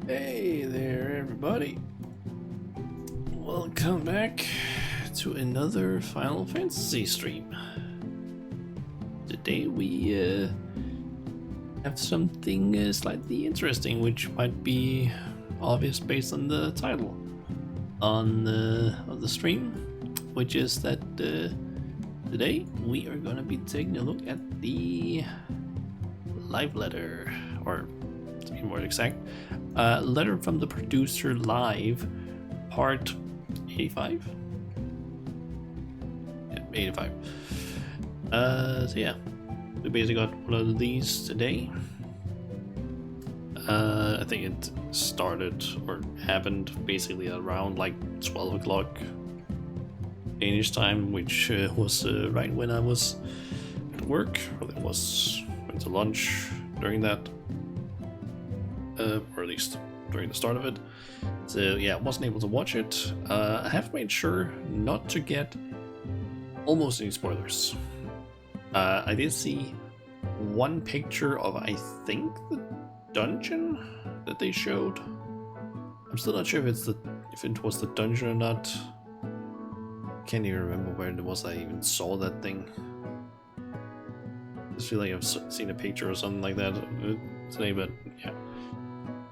Hey there, everybody. Welcome back to another Final Fantasy stream. Today we have something slightly interesting, which might be obvious based on the title on of the stream, which is that today we are going to be taking a look at the live letter, or to be more exact, letter from the producer live, part 85. Yeah, 85. So yeah, we basically got one of these today. I think it started or happened basically around like 12 o'clock Danish time, which was right when I was at work, or it was went to lunch during that, or at least during the start of it. So yeah, I wasn't able to watch it. I have made sure not to get almost any spoilers. I did see one picture of, I think, the dungeon that they showed. I'm still not sure if it was the dungeon or not. Can't even remember where it was I even saw that thing. I just feel like I've seen a picture or something like that today, but yeah.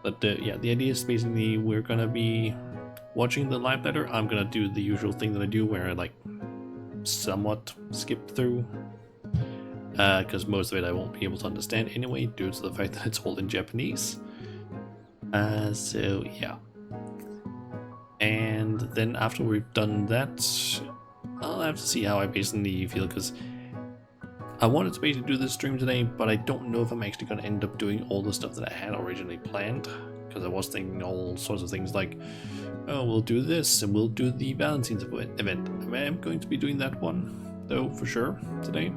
But yeah, the idea is basically we're gonna be watching the live letter. I'm gonna do the usual thing that I do where I like somewhat skip through, because most of it I won't be able to understand anyway due to the fact that it's all in Japanese. So yeah. And then after we've done that, I'll have to see how I basically feel, because I wanted to basically do this stream today, but I don't know if I'm actually going to end up doing all the stuff that I had originally planned, because I was thinking all sorts of things like, oh, we'll do this, and we'll do the Valentine's event. I am going to be doing that one, though, for sure, today.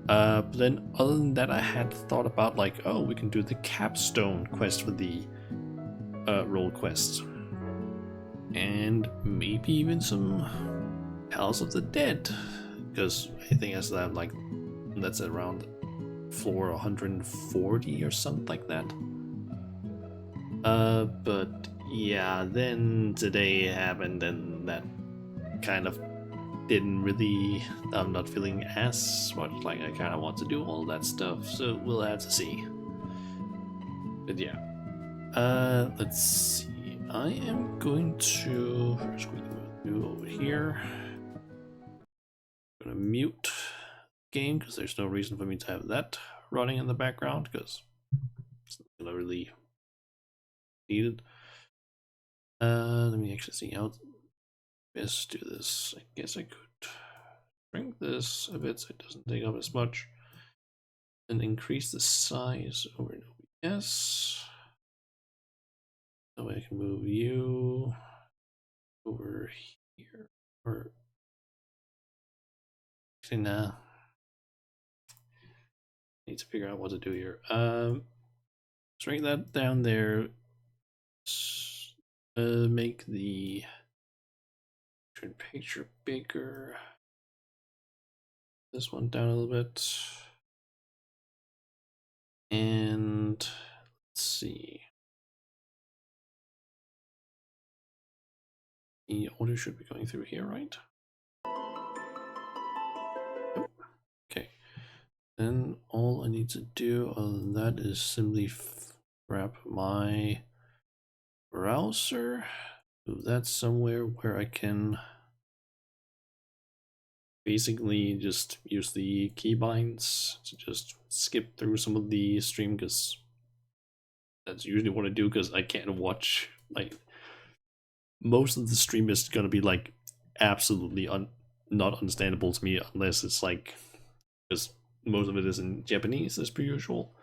But then, other than that, I had thought about, like, oh, we can do the capstone quest for the role quest. And maybe even some Palace of the Dead, because I think that's around floor 140 or something like that. But yeah, then today happened, and that kind of didn't really. I'm not feeling as much like I kind of want to do all that stuff, so we'll have to see. But yeah, let's see. I am going to first move over here. I'm gonna mute game because there's no reason for me to have that running in the background, because it's not gonna really need it. Let me actually see how best do this. I guess I could shrink this a bit so it doesn't take up as much, and increase the size over in OBS. That way I can move you over here, or actually nah. Need to figure out what to do here. Shrink that down there. Make the picture bigger. This one down a little bit. And let's see. The audio should be going through here, right? Oh, okay. Then all I need to do other than that is simply grab my browser, move that somewhere where I can basically just use the keybinds to just skip through some of the stream, because that's usually what I do, because I can't watch, like, most of the stream is gonna be like absolutely not understandable to me unless it's like, because most of it is in Japanese as per usual.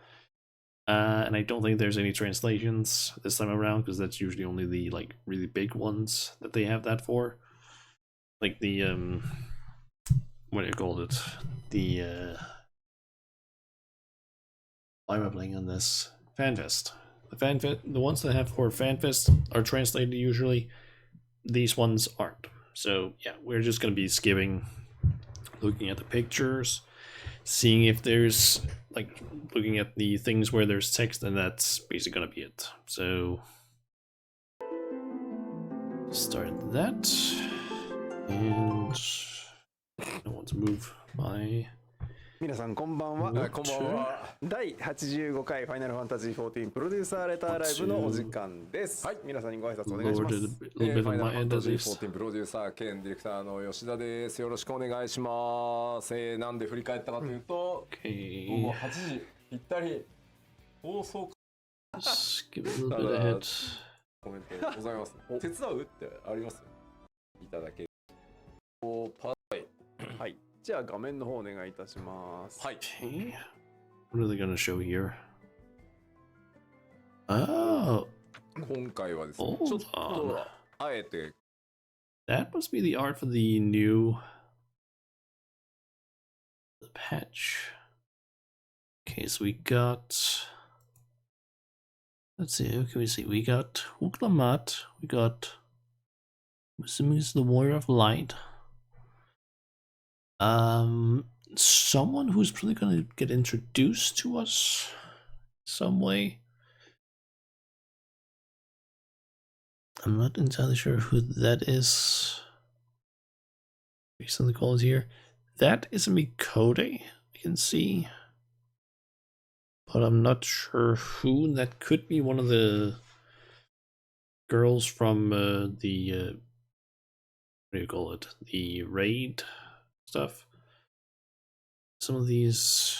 And I don't think there's any translations this time around, because that's usually only the like really big ones that they have that for, like the what do you call it, the why am I playing on this, FanFest. The ones that have for FanFest are translated usually. These ones aren't. So yeah, we're just gonna be skipping, looking at the pictures, seeing if there's like looking at the things where there's text, and that's basically gonna be it. So start that, and I want to move my 皆さんこんばんは。こんばんは。第85回ファイナルファンタジー14プロデューサーレターライブのお時間です。はい、皆さんにご挨拶お願いします。ファイナルファンタジー14プロデューサー兼ディレクターの吉田です。よろしくお願いします。なんで振り返ったかというと、午後8時ぴったり放送コメントございます。手伝うってあります？いただけ。はい。じゃあ画面の方お願いいたします。はい。What are they gonna show here? Oh. 今回はですね、ちょっとあえて。That must be the art for the new patch. Okay, so we got. Let's see. Who can we see? We got Uklamat. We got. I'm assuming it's the Warrior of Light. Someone who's probably gonna get introduced to us some way. I'm not entirely sure who that is. Recently called here. That is a Mikode, I can see. But I'm not sure who. That could be one of the girls from the what do you call it? The raid stuff. Some of these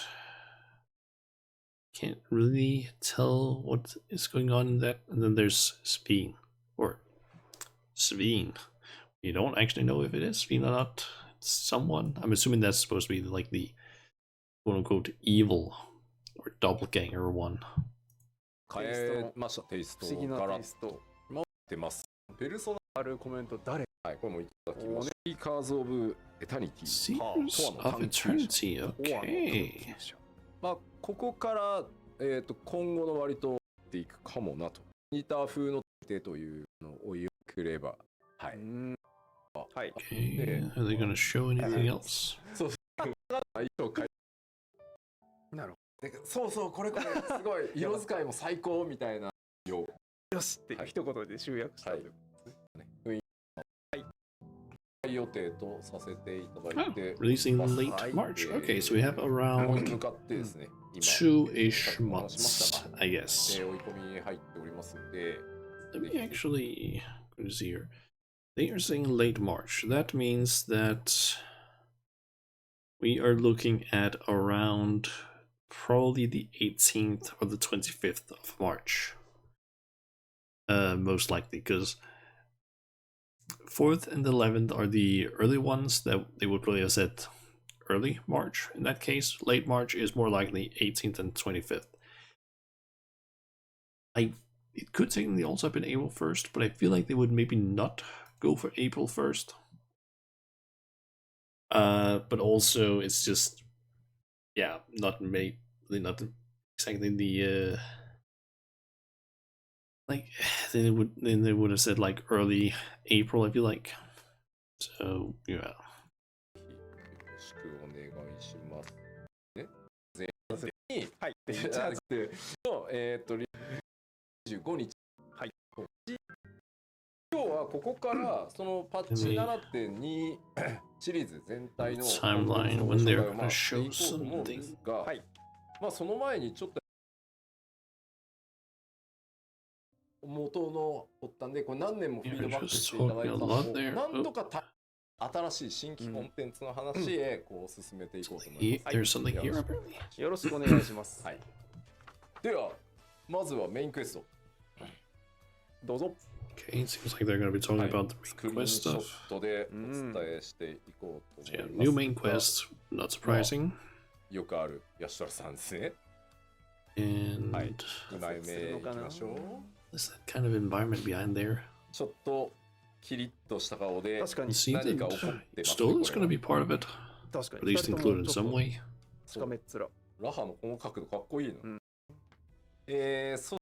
can't really tell what is going on in that. And then there's Sveen, or Sveen. You don't actually know if it is Sveen or not. It's someone. I'm assuming that's supposed to be like the quote unquote evil or doppelganger one. 変えましたテイストから持ってます。ペルソナあるコメント誰？はい、これもいただきました。シーカーズオブエタニティ。Seekers of Eternity. Okay. まあここから今後の割とっていくかもなと。似た風の手というのを言ってくれば、はい。はい。Okay. Are they gonna show anything else? そう。なるほど。そうそうこれすごい色使いも最高みたいなよしって一言で集約したという。予定とさせていただいて releasing late March. Okay, so we have around 2-ish months, I guess. 追い込み入っておりますので Let me actually go to see here. They are saying late March. That means that we are looking at around probably the 18th or the 25th of March. Most likely, because 4th and 11th are the early ones that they would probably have said early March. In that case, late March is more likely 18th and 25th. It could technically also have been April 1st, but I feel like they would maybe not go for April 1st. But also it's just, yeah, not exactly the like then they would have said like early April, I feel like. So yeah. はい。25日。はい。今日はここからそのパッチ 7.2 シリーズ全体の timeline when they're gonna show something. はい。まあその前にちょっと元の発端でこれ何年もフィードバックしていただいたのをなんとか新しい新規コンテンツの話へこう進めていこうと思います。There's something here, apparently. よろしくお願いします。はい。ではまずはメインクエスト。どうぞ。Okay, it seems like they're going to be talking about the main quest stuff. So yeah, new main quest, not surprising. よくある吉田さんですね。And はい。2枚目いきましょう。There's that kind of environment behind there. ちょっとキリッとした顔で確かに See that Stolen's going to be part of it. 確か At に least included in some way. しかめっ面。ラハのこの角度かっこいいの。そう。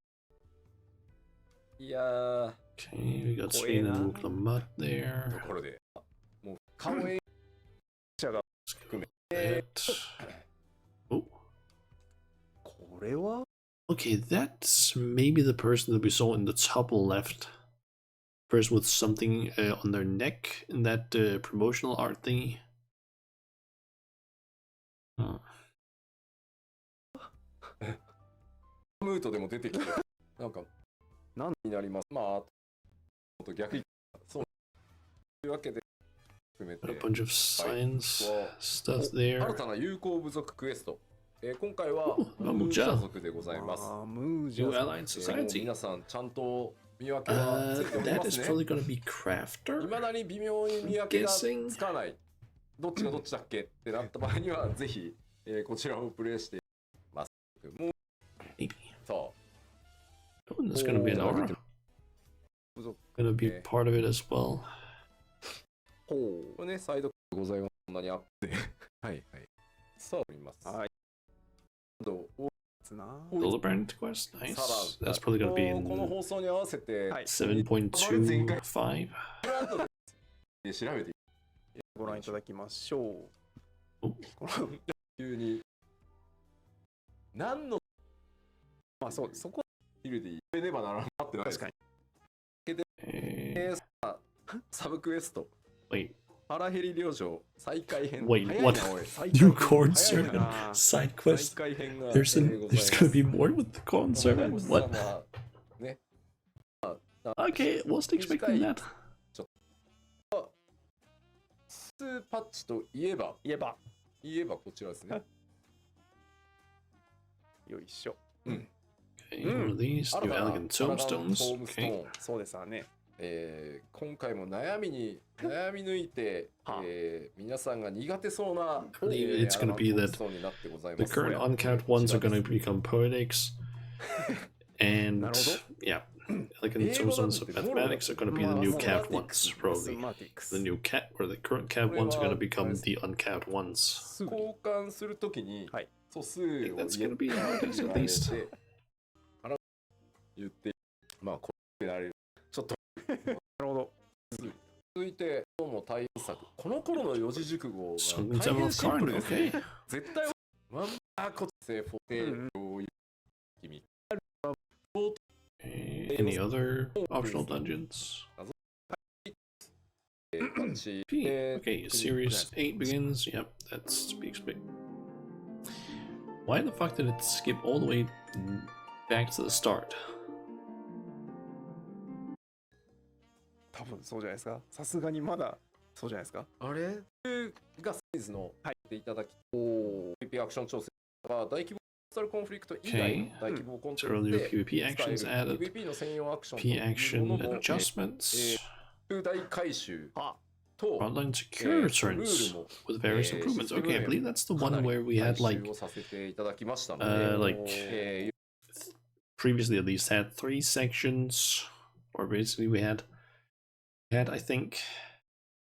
いやー。Okay, we got Sveen and Uklamat there. ところでもう顔演者が含めこれは Okay, that's maybe the person that we saw in the top left. Person with something on their neck in that promotional art thingy. Oh. ムートでも出てきて、なんか、何になります。まあ、と逆に、そういうわけで、含め Got a て、 bunch of science は stuff 新 there. たな有効部族クエスト。今回は、あムージャ族でございます。ムージャ New 族 Allied もう Society. 皆さん、ちゃんと見分けはついており That ま is すね。 probably gonna be Crafter. 未だに微妙に見分けがつかない。どっちがどっちだっけってなった場合には、ぜひ、こちらをプレイしてます。もう Maybe. そ Oh, and there's gonna be an aura. 部族 Gonna be Okay. part of it as well. う。これね、サイドございます。こんなにあって。はいはい。さあ、おります。はい。どうつな Hildebrand quest. Nice. さら That's probably gonna be この in 放送に合わせて、はい 7.25. で調べてご覧いただきましょう。 Oh. この急に何のまあそうそこヒルで言えねばならんなってないです確かに サブクエスト Wait, 腹減り領場再開編 Wait, 早い what? なおい new corn 早い sermon な side 再 quest. 開編が There's gonna be more with the corn お sermon. 星 What? 様ね Okay, wasn't expecting that. 2パッチといえば言えばこちらですねよいしょ Okay, one of these 新 new たな elegant tombstones. トームストー Okay. ンそうですわね今回も悩み抜いて、は皆さんが苦手そうな believe it's gonna be that アラバントームストーンになってござい The ます current uncapped ones are gonna become poetics. And なるほど。 yeah, elegant tombstones of mathematics are gonna be the new capped ones, probably. マティクス The new cat or the current capped ones are gonna become the uncapped ones. 交換するときにはい素数を言 That's gonna be how it is 言 at われ least. て言ってまあこうなれるちょっとなるほど続いて今日も対応策この頃の四字熟語 Some が大 level 変 of シンプル card, ですね okay. 絶対ワンマーコテフォテ君 Any other optional dungeons? P. Okay, Series 8 begins. Yep, that speaks big. Why the fuck did it skip all the way back to the start? 多分そうじゃないですかさすがにまだそうじゃないですかあれがサイズの入っていただき、PVP アクション調整は大規模スタルコンフリクト以外の大規模コンテ So ンツ earlier で PvP 使え actions る added. PVP の専用アクション P action というものも adjustments. 大回収あと Frontline secure returns with various improvements. Okay, I believe that's the one where we had like 回収をさせていただきましたので、 like え previously at least had 3 sections, or basically we had I think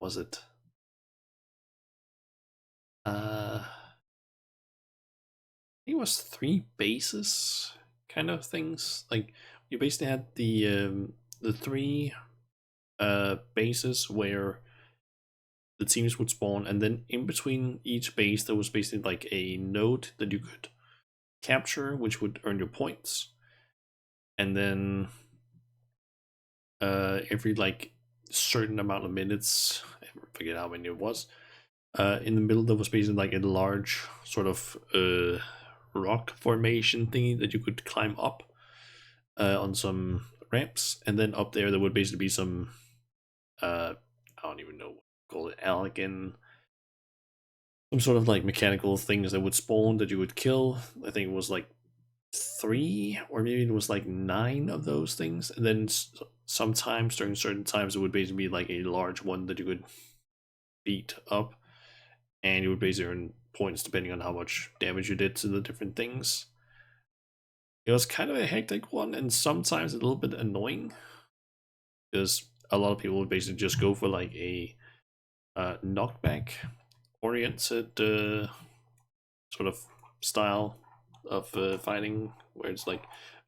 was it it was 3 bases kind of things. Like you basically had the 3 bases where the teams would spawn, and then in between each base there was basically like a node that you could capture, which would earn your points. And then every like certain amount of minutes, I forget how many it was, in the middle there was basically like a large sort of rock formation thingy that you could climb up on some ramps, and then up there would basically be some I don't even know what to call it, elegant, some sort of like mechanical things that would spawn that you would kill. I think it was like 3 or maybe it was like 9 of those things, and then sometimes during certain times it would basically be like a large one that you could beat up, and you would basically earn points depending on how much damage you did to the different things. It was kind of a hectic one, and sometimes a little bit annoying, because a lot of people would basically just go for like a knockback oriented sort of style of fighting, where it's like,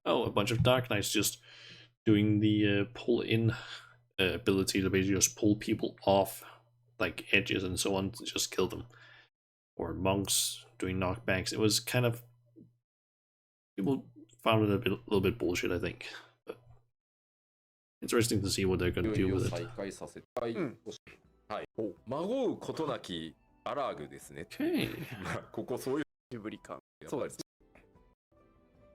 oh, a bunch of Dark Knights just doing the pull in ability to basically just pull people off like edges and so on to just kill them, or monks doing knockbacks. It was kind of people found it a little bit bullshit, I think. But interesting to see what they're gonna do with it. 再開させたい。はい。まごうことなきアラーグですね。Okay. ここそういうジブリ感。そうです。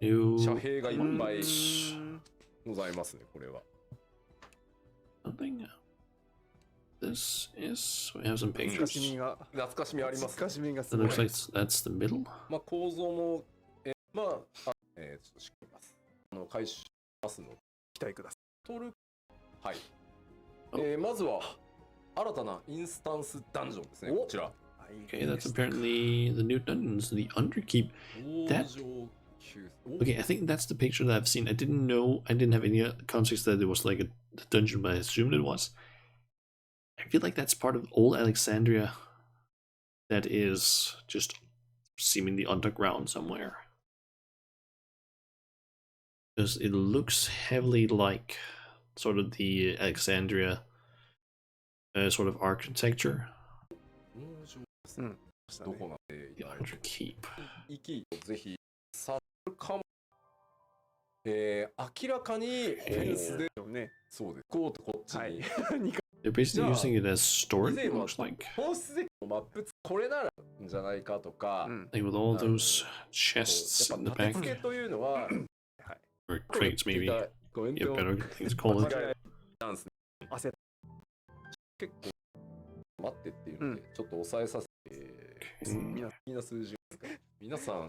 New 遮蔽がいっぱい ones. ございますね、これは。 Something. This is. We have some 懐かし pictures. みが。懐かしみあります懐かしみがす It ごい。 looks like that's the middle. まあ構造も、まあ、ちょっと仕組みます。回収しますので。期待くださ取る。はい。まずは、新たなインスタンスダンジョンですね、こちら。い。Okay, that's apparently the new dungeons, the Underkeep. That- 往上級 Okay, I think that's the picture that I've seen. I didn't know, I didn't have any context that it was like a dungeon, but I assumed it was. I feel like that's part of old Alexandria that is just seemingly underground somewhere. Because it looks heavily like sort of the Alexandria sort of architecture. 往上うん。したねどこなんで The Underkeep. 行きぜひさるかも。明らかにフェンスでね。そうです。こうとこっちに。はい。They're basically Yeah. using it as storage, 以 it 前は looks like. 本質的にマップこれならんじゃないかとか、うん。 Like with all those や chests っ in the ぱ立て付 back, けというのは or crates maybe. ごめん Yeah, と better things to call it. ダンス焦っ結構待ってっていうので、ちょっと抑えさせて、Okay. 好きな数字ですか皆さん、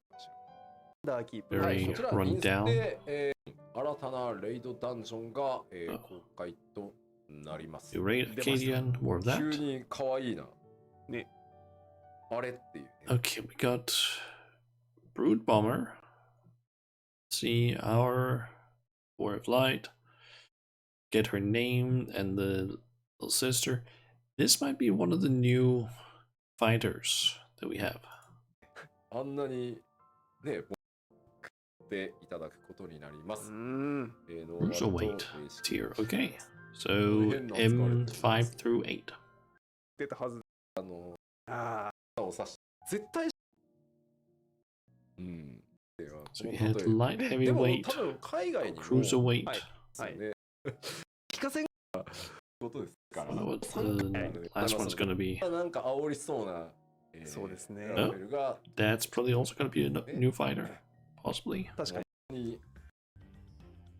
ダーキープ。 Very はい、こちら run インスタ down. で、新たなレイドダンジョンが、公開となります。 You rate Acadian, more of 急 that. に可愛いな。ね。あれっていう、ね。 Okay, we got Brood Bomber. Let's see our War of Light. Get her name and the little sister. This might be one of the new fighters that we have. あんなにね、でいただくことになります。ん。Cruiserweight tier. Okay, so M5 through 8. 出たはず。ああ。を指し絶対うんでは So we had light でも heavyweight, 多分海外にも cruiserweight. はいね聞かせんことですか I ら don't know what the last one's gonna be. なんか煽りそうな、そうですね。ラベルが That's probably also gonna be a new fighter, possibly. 確かに。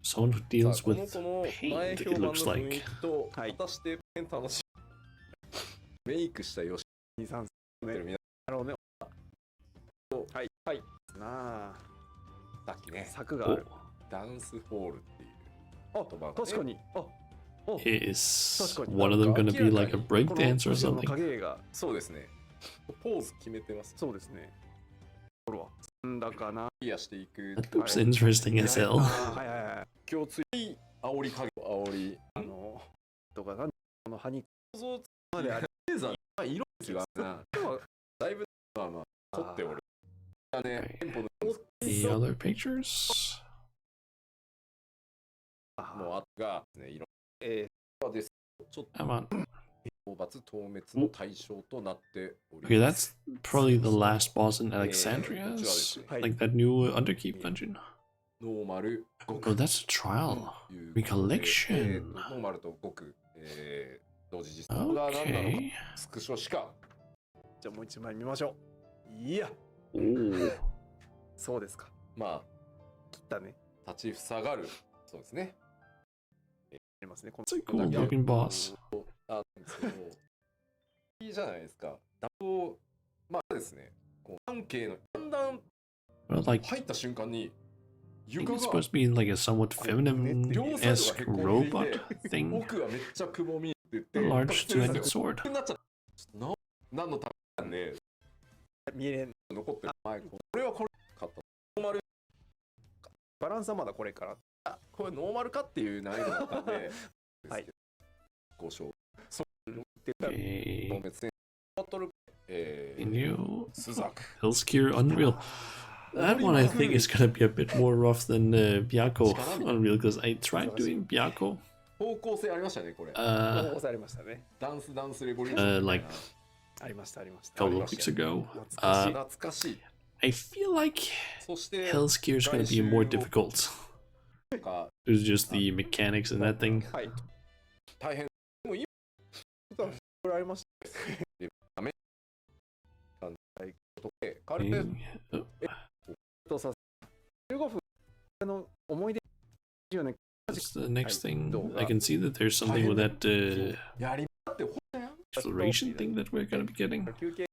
Someone who さあ deals こ with の子の paint, 前 it 評判の looks 雰囲 like. 気と果はいたして楽しいメイクしたよし2、3、ね皆なるほどね。はいはいなあ。さっきね柵がある。ダンスホールっていうあ、言葉がね確かに。あ、 Is 確かに。 one of them gonna be like a break この dance or 後ろの something? 影が。そうですねポーズ決めてますそうですね。これは。なんだかな。クリアしていく That looks interesting as あ hell. はいはいはい。今日つい煽り影煽りとか、なんこのハニ想像つまである。レーザー色違うなだいぶまあまあ凝っておるね Okay. テンポの Any other pictures? もうあがね色ですちょっ Come on. と討伐討滅の対象となっており Okay, ます that's probably the last boss in Alexandria's. Like that new Underkeep dungeon. ノーマル Oh, that's a trial. Recollection. ノーマルと極同時実装が何なのか Okay. スクショしかじゃあもう一枚見ましょう。いや、 Oh. そうですか。ま切ったね。あ立ちふさがるそうですねありますね。こ It's a cool looking boss. なんですけどいいじゃないですかだとまあですねこう関係のだんだん Well, like, 入った瞬間に I think 床 it's が supposed to be like a somewhat feminine-esque robot thing. 奥がめっちゃくぼみって言って A large two-handed sword. なっちゃった何のためなんで見えん。残ってる前これはこれ買ったノーマルバランスはまだこれから。これノーマルかっていう難易度だったんではい5勝 Okay. 消滅戦バトルNew スザク Hellskeer Unreal. That one I think is gonna be a bit more rough than Byako Unreal because I tried doing Byako 方向性ありましたねこれ uh, 押されましたね。ダンスレボリューション like ありましたありました。 a couple of weeks ago. 懐かしい I I feel like そして Hell's Gear is going to be more difficult. か It's just the mechanics in that thing. はい。大変。でも今実はこれありました。ダメなんだいとで Okay. 彼Oh, とさ15分の思い出14年 what's the next thing? I can see that there's something with that やりまってほらやん exploration thing that we're going to be getting. 休憩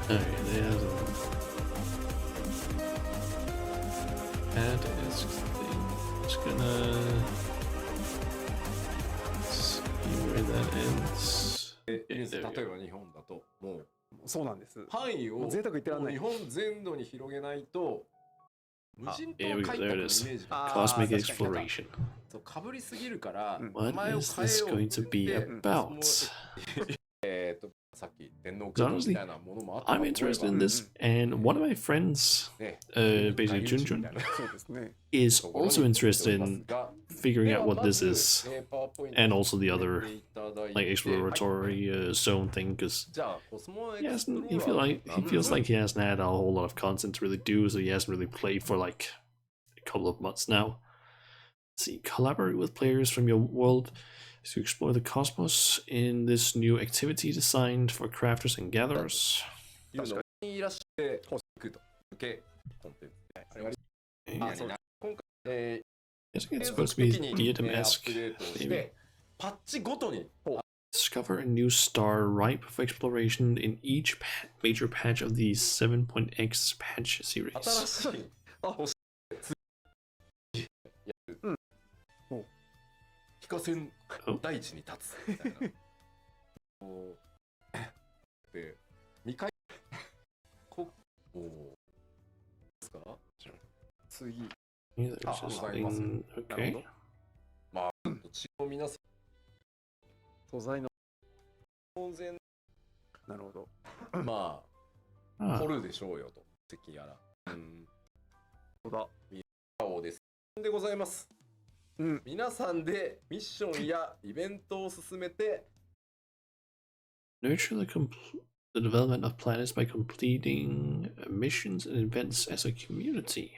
Alright, there's that is thing. Just gonna see where that ends. 例え there ば we go. 日本だともうそうなんです範囲をもう贅沢言ってらんない日本全土に広げないと無人島 Here we 開 go, 拓 there のイメ it is. ージが Cosmic 確かに exploration. そうかぶりすぎるから名 What 前を is 変え this よう going to be って言って about? さっき電脳空みたいなものもあった I'm interested in this, and one of my friends, ね basically 外遊 Junjun, みたいな そうですね is ところに also interested ます in が figuring で out は what ま this ず is, パワーポイント and also the 入 other れていただい like て exploratory zone thing, because じゃあコスモエ he クスプロ hasn't. ー He ラ feel ー like he feels like he hasn't had a whole lot of content to really do, so he hasn't really played for like a couple of months now. Let's see, collaborate with players from your world to explore the cosmos in this new activity designed for crafters and gatherers. いうのにいらっしゃってほしくと受けコンテンツであれは I そう今回、think it's 継 supposed 続 to be 的に、アッ diadem-esque, プデートをし maybe. てパッチごとに Discover a new star ripe for exploration in each major patch of the 7.x patch 新 series. しい星やる、お非化線お大地に立つみたいなこうで未開こおですか次 Yeah, there's Ah, this right, thing. Okay. 血を皆さん素材の当然なるほどまあ Ah, 掘るでしょうよと関やらそうだ青ですでございます、皆さんでミッションやイベントを進めて nurture the development of planets by completing missions and events as a community.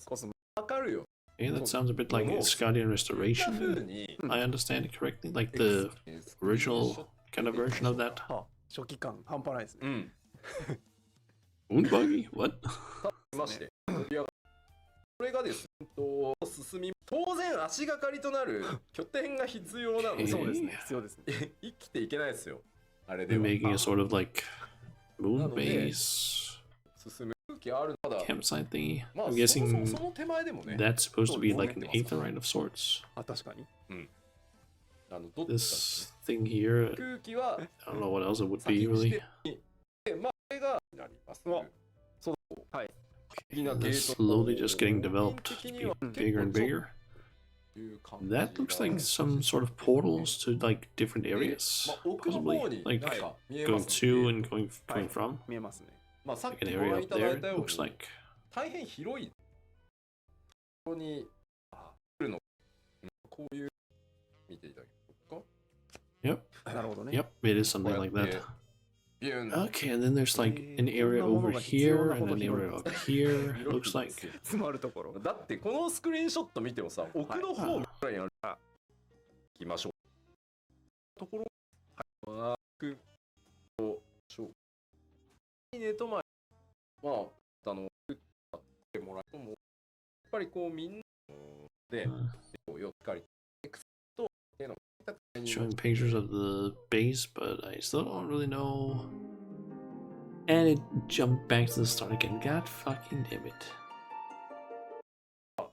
コスモわかるよ Yeah, that sounds a bit like Asgardian こんな Restoration. 風に I understand it correctly, like the original kind of version of that. は初期感半端ないですねうん Moon buggy? What? ましていやこれがですね進み当然足がかりとなる拠点が必要なのでそうですね必要ですね生きていけないですよあれで They're は making a sort of like moon No, base 進む空気あるただ campsite thingy. まあ I'm そもそも guessing その手前でもね that's supposed to be Oh, like an it's aetherite of sorts. あ確かにどっちか This thing here, 空気は I don't know what else it would 先 be にし really. てでまあこれがなりますうわはい的な And ゲ they're ート slowly just getting 個人 developed 的 to に be は bigger and 結 bigger. 構いう感じ That looks が like some sort of portals to like different で areas, まあ奥の possibly 方に like なんか見えま going す to ので and going from. 見えますねまあさっ Like き an ご area 覧 up いただ there. いたよう Looks に like 大変広いところに来るのこういう見ていただけますか yep, なるほどね yep, it is something like that. ビューン Okay, and then there's like an area over here and an area up here. Looks like 詰まるところだってこのスクリーンショット見てもさ奥の方ぐらいにある行きましょうところマークとしょういいねとまあ作ってもらうともやっぱりこうみんなでよっかり X と手の showing pictures of the base, but I still don't really know. And it jumped back to the start again. God fucking damn it.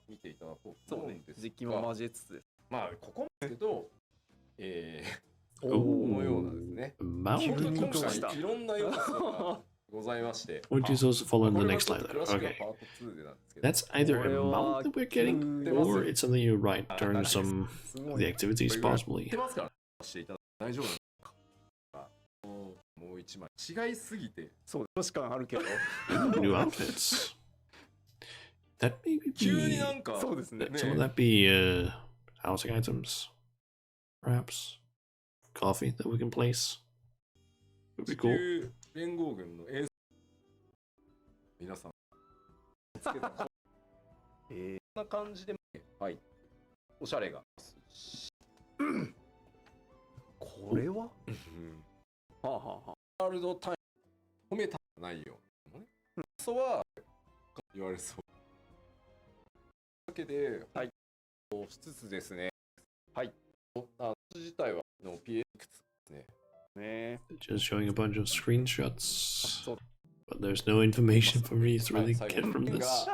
見ていただこうとそうね思うんです実機も交えつつですまあここですけどこ Oh, のようなですね mountain 今 looks 回 like. いろんな要素がございまして What is also follow in こ the れ next がちょっ slide と there. 詳しくは Okay. パート2でなんですけど That's either a mount that we're getting, or it's something you write during some す of ご the い activities, 言っ possibly. てますからしていただいて大丈夫なのかもう一枚違いすぎてそう確かにあるけど New outfits. That may 急に be. なんかそうですね Some of that be housing items, perhaps coffee that we can place. Would be 地 cool. 球連合軍の衛星皆さんつけたこんな感じで、はい、おしゃれがこれははあはあはあ。ワールドタイム褒めたくないよね。そうは言われそう。だけで、はい、しつつですね、はい、自体はの PX ですね。ね Just showing a bunch of screenshots, but there's no information for me to really get from this.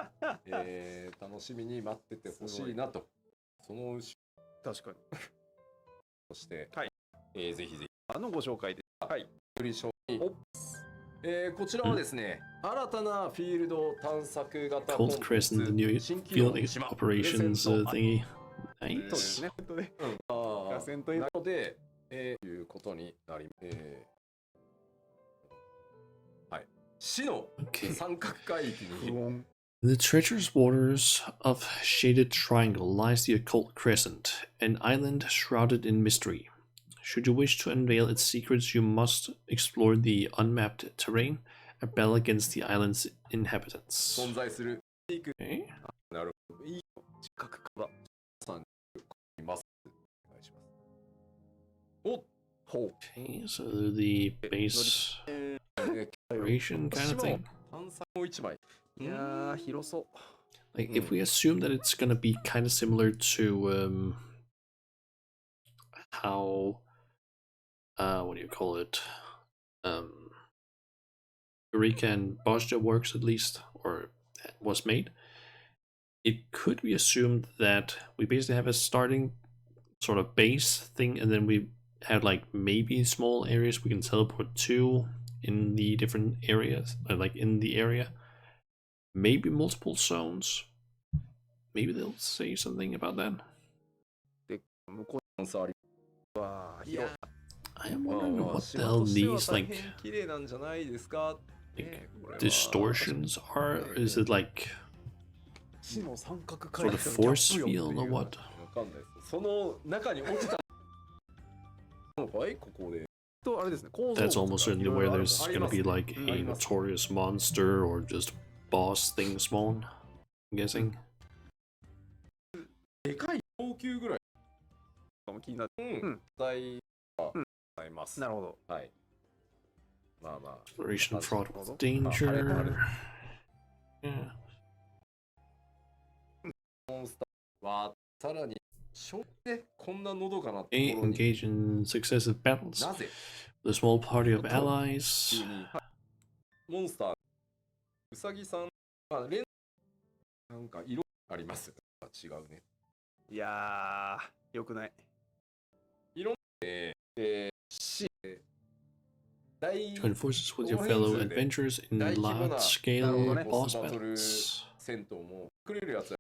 楽しみに待っててほしいなと。その後ろ確かに。そして、はい、ぜひぜひご紹介です。はい、こちらはですね、新たなフィールド探索型コン Cold テン Crescent, the ツ new 新機能 field 島 operations thingy. そうで Nice. すね。あセントインなので、いうことになり、はい、死の Okay. 三角海域に In the treacherous waters of Shaded Triangle lies the occult crescent, an island shrouded in mystery. Should you wish to unveil its secrets, you must explore the unmapped terrain and battle against the island's inhabitants. 存在する Okay. なるほどいい近くからさんいます。お願いします。おほう Okay, so the base operation kind of thing. 探索も一枚。いやー、広そう。Like, if we assume that it's gonna be kind of similar to how what do you call it? Eureka and Bosnia works, at least, or was made. It could be assumed that we basically have a starting sort of base thing, and then we have like maybe small areas we can teleport to in the different areas, like in the area. Maybe multiple zones. Maybe they'll say something about that. 向こチャンスありうは広い。 I am wondering what the 島 hell としては these 大 like 変綺麗なんじゃないですか。 distortions are. Is it like 死の三角海 sort 域 of force field or what? わかんないです。その中に落ちたのかいここで。とあれですね。構造 That's almost certainly where there's あり gonna ますね。 be like a あります。 notorious monster or just boss thing spawn. I'm guessing. でかい高級ぐらい。も気になって。うん。大はあります。なるほど。はい。まあまあ。 Exploration fraught with Ah, danger. Yeah. モンスターはさらに正でこんなのどかなとこ A. ろに Engage in successive battles なぜ with a small party of allies. 急にモンスターウサギさんレンなんか色あります違うね。いやー、よくない。し大 Join forces with your fellow adventurers in 大規模な large-scale ボ boss スバトル battles. 戦闘もくれるやつは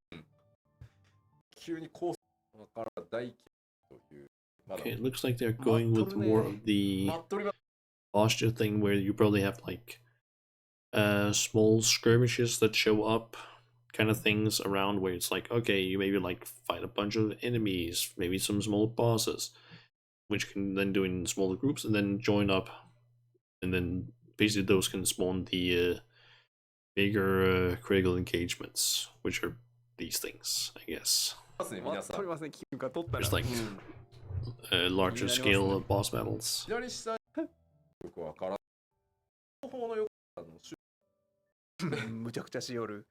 急にコースから大規模というまだ Okay, it looks like they're going with more of the 待っております。 posture thing where you probably have like small skirmishes that show up kind of things around where it's like, okay, you maybe like fight a bunch of enemies, maybe some small bosses, which can then do in smaller groups and then join up, and then basically those can spawn the bigger critical engagements, which are these things, I guess. ますね皆さん。取りますね。気分が取ったら。 There's like larger scale boss battles. 左下よくわからん。後方の横むちゃくちゃしよる。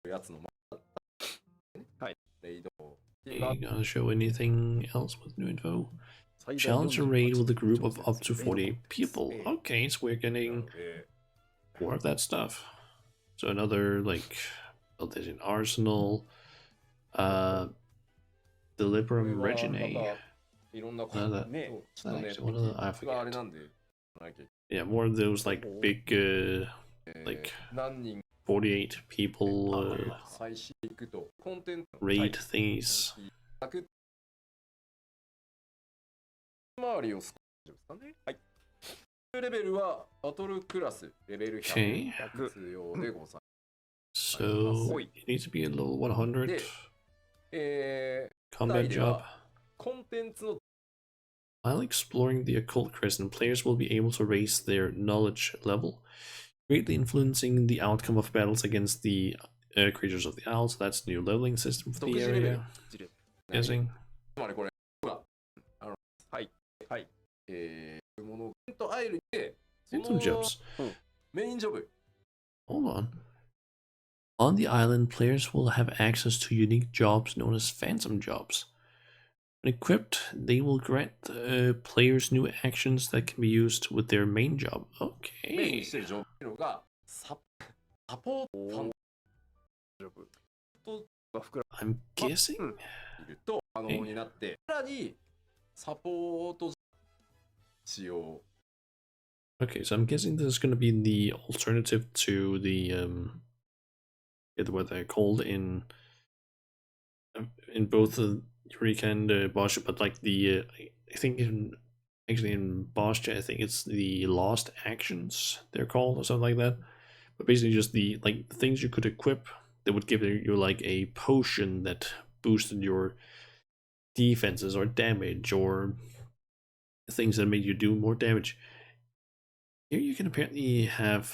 やつのはい。レイド。 Are you gonna show anything else with new info? Challenge a raid with a group of up to 48 people. Okay, so we're getting more of that stuff. So another like built in arsenal, Deliberum Reginae. いろんなこ Uh, と that, ね。ちょっとね、 actually, what are the, I あれ forget. なんで、なきゃ Yeah, more of those like big, like 何人48 people 最新行くと、コンテンツ raid thingies. 周りを少しですかね。はい。レベルはバトルクラスレベル100 Okay, 必要でございます。So you need to be a level 100 combat job. コンテンツの While exploring the occult crescent, players will be able to raise their knowledge level, greatly influencing the outcome of battles against the creatures of the owl. So that's a new leveling system for the area. Guessing. つまりこれがはいはいものとアイルで Phantom jobs. メインジョブ Hold on. On the island, players will have access to unique jobs known as phantom jobs. When equipped, they will grant players new actions that can be used with their main job. メインに Okay. してるジョブがサポートファンジョブと I'm guessing. いると可能になってさらにサポート使用 Okay, so I'm guessing this is going to be the alternative to the what they're called in both Eureka and Bosch, but like the I think in Bosch, I think it's the lost actions they're called or something like that. But basically, just the like things you could equip that would give you like a potion that boosted your defenses or damage or things that made you do more damage. Here you can apparently have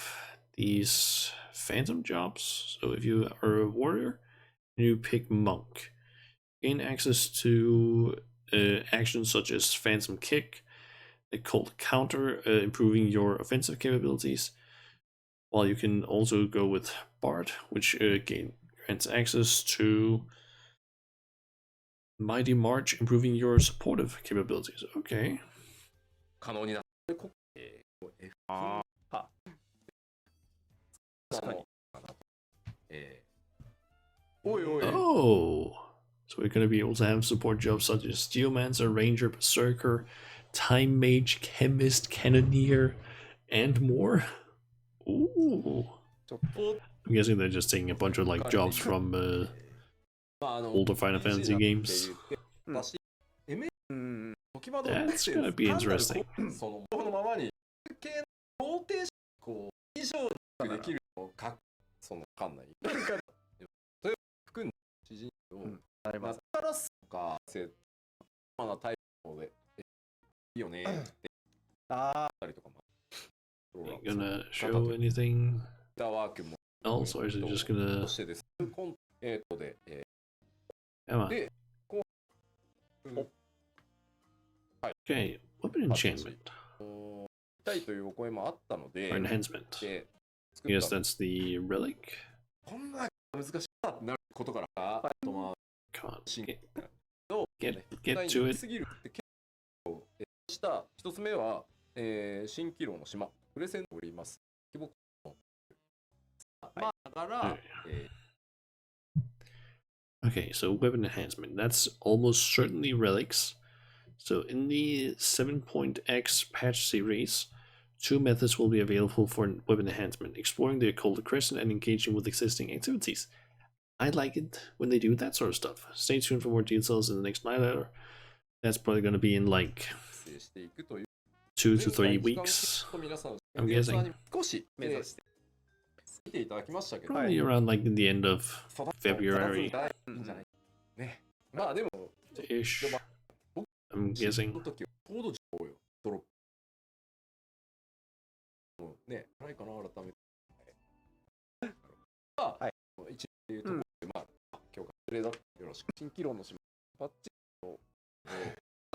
these phantom jobs. So if you are a warrior and you pick monk, gain access to actions such as phantom kick, a cold counter, improving your offensive capabilities. While you can also go with bard, which grants access to mighty march, improving your supportive capabilities. Okay. 可能になってああ確かにおいおい Oh, so we're going to be able to have support jobs such as Steelmancer, Ranger, Berserker, Time Mage, Chemist, Cannoneer, and more. Ooh. I'm guessing they're just taking a bunch of like jobs from older Final Fantasy games. That's gonna be interesting. そのこのままに系のローテーションこう以上にできるのかそのわかんないなんかそれを含んだ知人をマスカラスとかセマなタイプでいいよねってあったりとかも Are you gonna show anything ダワークも else, or is it just gonna? そしてですコンで Come on. でこう Okay, weapon enchantment たいというお声もあったので or enhancement. で I guess that's the relic. こんな難しいなってなることからあとまあ Come on, 進 get, と get to it. すぎるって結構した一つ目は蜃気楼の島プレゼントおります規模まあだから、 Okay, so weapon enhancement. That's almost certainly relics. So in the 7.x patch series, two methods will be available for weapon enhancement: exploring the occult crescent and engaging with existing activities. I like it when they do that sort of stuff. Stay tuned for more details in the next nightletter. That's probably going to be in like していくという 2 to 3 weeks. 皆さん I'm guessing 少し目指して見ていただきましたけど probably around like in the end of 育つ February いいんじゃないねまあでも ish. I'm そ guessing. の時はコード情報よドロップもうねないかな改めてはい一っていうところで、まあ今日が例だよろしく蜃気楼の島バッチリと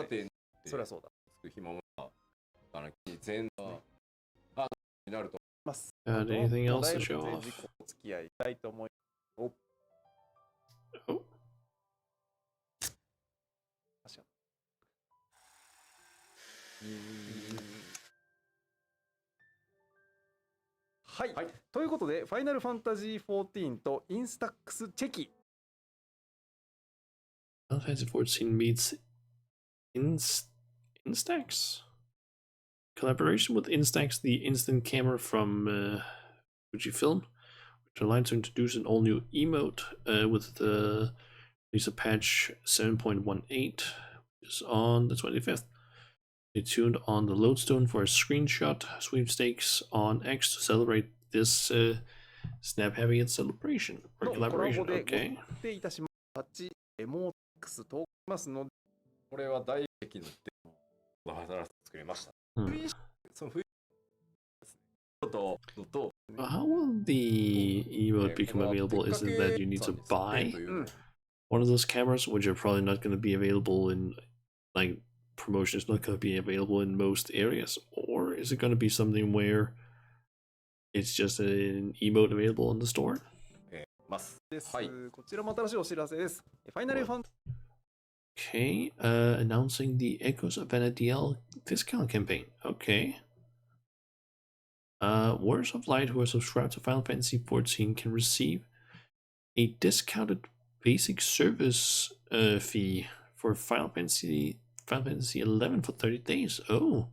さてそりゃそうだつく暇も全になるとます Got anything else to お show 題 off? 事項お付き合いたいと思いお Oh, 確かはい、はいということでファイナルファンタジー14とインスタックスチェキ Final Fantasy 14 meets Instax. Collaboration with Instax, the instant camera from Fujifilm, which allowed to introduce an all-new emote with the release of patch 7.18, which is on the 25th. Stay tuned on the Lodestone for a screenshot sweepstakes on X to celebrate this snap heavy and celebration or のコラ collaboration. ボでご Okay. 決定いたします。バッチエモーティクス投稿しますので、これは大劇のって作りました。 Hmm. その冬と How will the emote become available? Is it that you need to buy one of those cameras, which are probably not going to be available in, like, promotion is not going to be available in most areas? Or is it going to be something where it's just an emote available in the store? です。こちらも新しいお知らせです。ファイナルファン Okay, announcing the Echoes of Vanadiel discount campaign. Okay. Warriors of Light who are subscribed to Final Fantasy XIV can receive a discounted basic service fee for Final Fantasy XI for 30 days. Oh,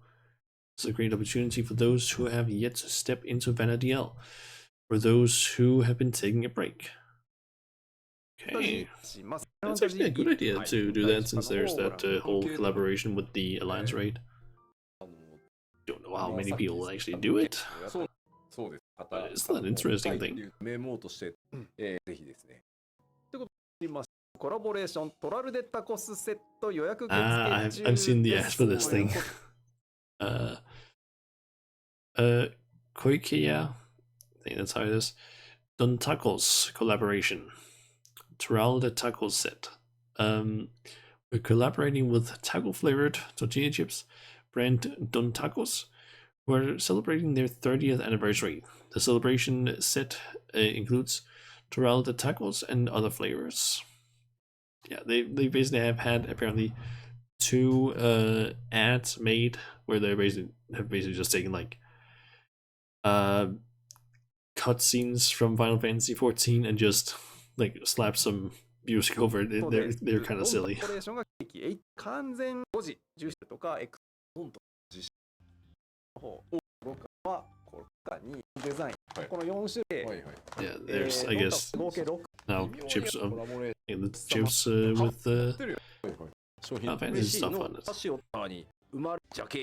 it's a great opportunity for those who have yet to step into Vanadiel, for those who have been taking a break. Okay, that's actually a good idea to do that, since there's that whole collaboration with the Alliance raid. Don't know how many people actually do it. そうです。 But it's an interesting thing. メモとして、ぜひですね。コラボレーショントラルデタコスセット予約受 I've 付中 seen the で ads す。 for this thing. Koikeya, I think that's how it is. Don Tacos collaboration. Toral de Tacos set. We're collaborating with taco flavored tortilla chips brand Don Tacos, who are celebrating their 30th anniversary. The celebration set includes Toral de Tacos and other flavors. Yeah, they basically have had apparently 2 ads made where they have basically just taken like cutscenes from Final Fantasy XIV and just like slap some music over it. They're kind of silly. コラボレーションが完全5時10時とか X ドンと実施の方はこれにデザイン、この4種類 Yeah, there's I guess 合計6 now chips with Final Fantasy stuff on it. 箸を玉に埋まるジャケ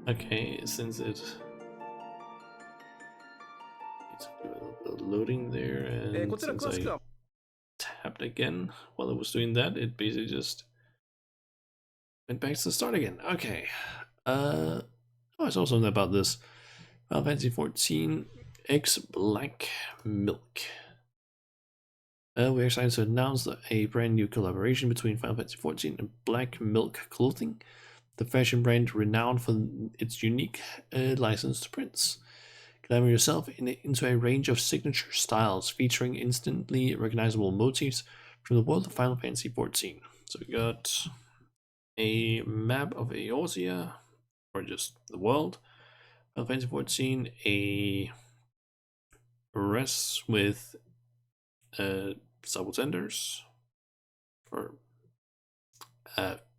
Okay, since it needs to do a little bit of loading there, and こちら since 詳しく I は tapped again while it was doing that, it basically just went back to the start again. Okay. Oh, I saw something about this. Final Fantasy XIV X Black Milk. We're excited to announce a brand new collaboration between Final Fantasy XIV and Black Milk Clothing, the fashion brand renowned for its unique licensed prints. Glamour yourself into a range of signature styles featuring instantly recognizable motifs from the world of Final Fantasy XIV. So we got a map of Eorzea, or just the world, Final Fantasy XIV, a dress with subalterns, or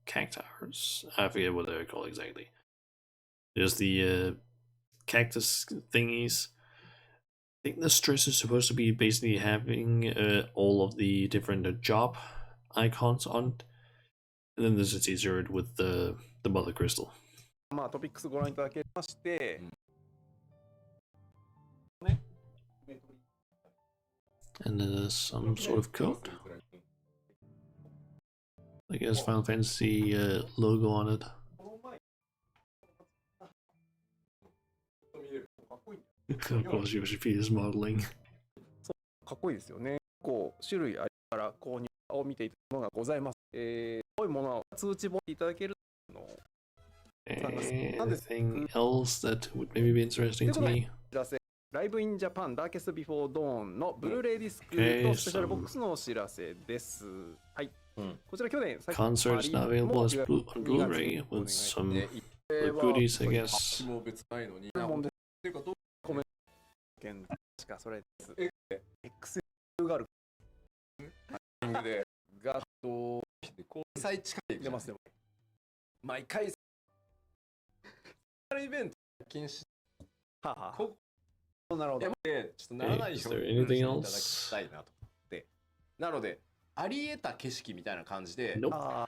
cactars. I forget what they're called exactly. There's the cactus thingies. I think the stress is supposed to be basically having all of the different job icons on it. And then there's a teaser with the mother crystal. まあトピックスご覧いただけまして、And then there's some sort of code. I guess Final Fantasy logo on it. Of course, Yoshi is modeling. かっこいいですよね。こう種類ありながら購入を見ていたものがございます。こういうものは通知簿いただけるの。Anything else that would maybe be interesting to me? ライブインジャパンダーケストビフォードーンのブルーレイディスクとスペシャルボックスのお知らせです。はい。こちら去年 Concert is now available as on Blu-ray with some goodies, I guess. 確かそれです。XIV がある。でガッと最近近い出ますよ。毎回イベント禁止。はは。なるほど。ちょっとならないようにしていただきたいなと思って。なのであり得た景色みたいな感じで。Nope.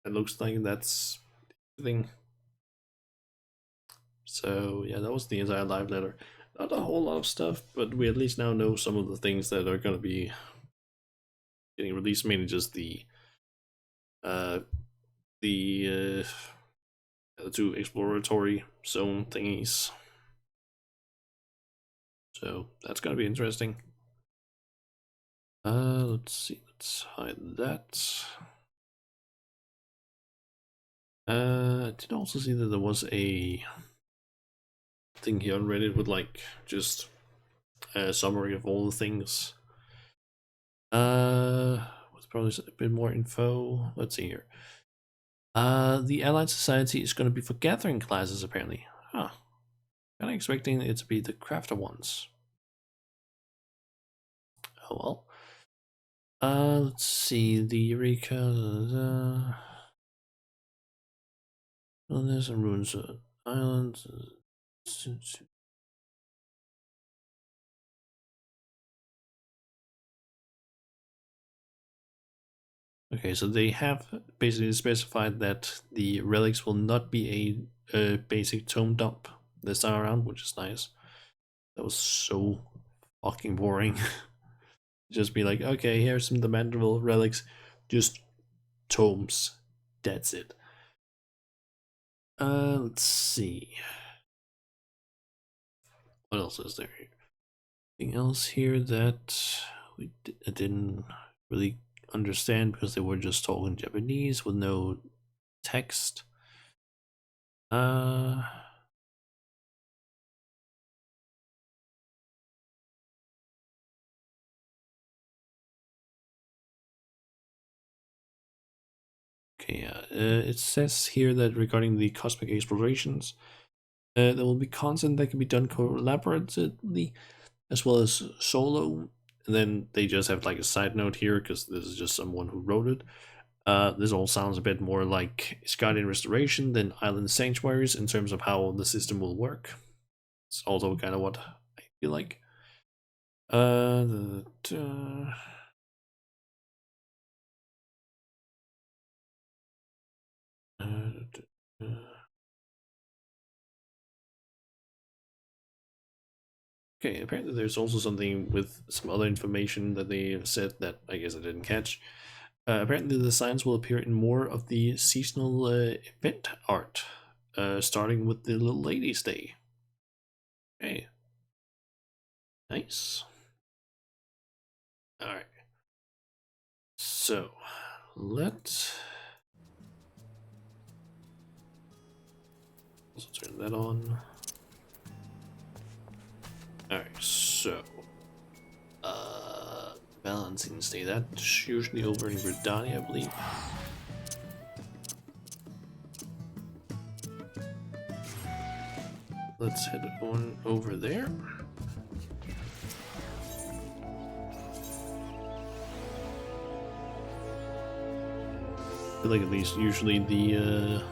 It looks like that's the thing. So yeah, that was the entire live letter. Not a whole lot of stuff, but we at least now know some of the things that are going to be getting released. Mainly just the the two exploratory zone thingies. So that's going to be interesting. Let's see. Let's hide that. I did also see that there was a thing here on Reddit with like just a summary of all the things. With probably a bit more info. Let's see here. The Allied Society is going to be for gathering classes apparently. Huh. Kind of expecting it to be the crafter ones. Oh well. Let's see. The Eureka. Wilderness and ruins of islands. Okay, so they have basically specified that the relics will not be a basic tome dump this time around, which is nice. That was so fucking boring. Just be like, okay, here's some demandable relics, just tomes. That's it. Let's see. What else is there? Anything else here that I didn't really understand because they were just talking Japanese with no text. Okay, it says here that regarding the cosmic explorations, there will be content that can be done collaboratively as well as solo. And then they just have like a side note here because this is just someone who wrote it. This all sounds a bit more like Skyline Restoration than Island Sanctuaries in terms of how the system will work. It's also kind of what I feel like. Okay, apparently there's also something with some other information that they said that I guess I didn't catch. Apparently the signs will appear in more of the seasonal event art, starting with the Little Ladies' Day. Okay. Nice. Alright. So, let's turn that on. Alright, so Valentine's Day, that's usually over in Britannia, I believe. Let's head on over there. I feel like at least usually the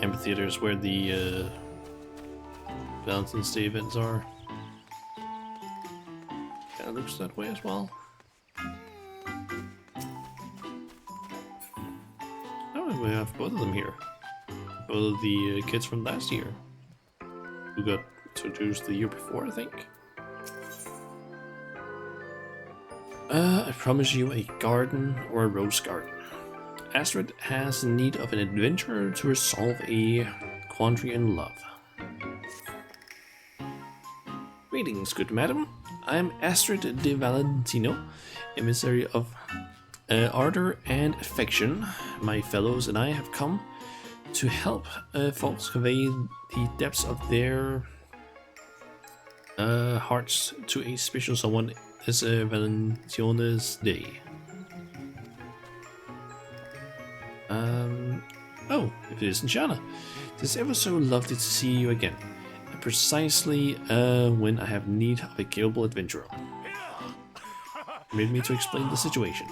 amphitheater is where the Valentine's Day events are. Kind of looks that way as well. Oh, we have both of them here. Both of the kids from last year, who got introduced the year before, I think. I promise you a garden or a rose garden. Astrid has need of an adventurer to resolve a quandary in love. Greetings, good madam. I am Astrid de Valentino, emissary of ardor and affection. My fellows and I have come to help folks convey the depths of their hearts to a special someone this Valentine's Day. Oh, if it isn't Shana. It is ever so lovely to see you again. And precisely when I have need of a capable adventurer. Permit me to explain the situation.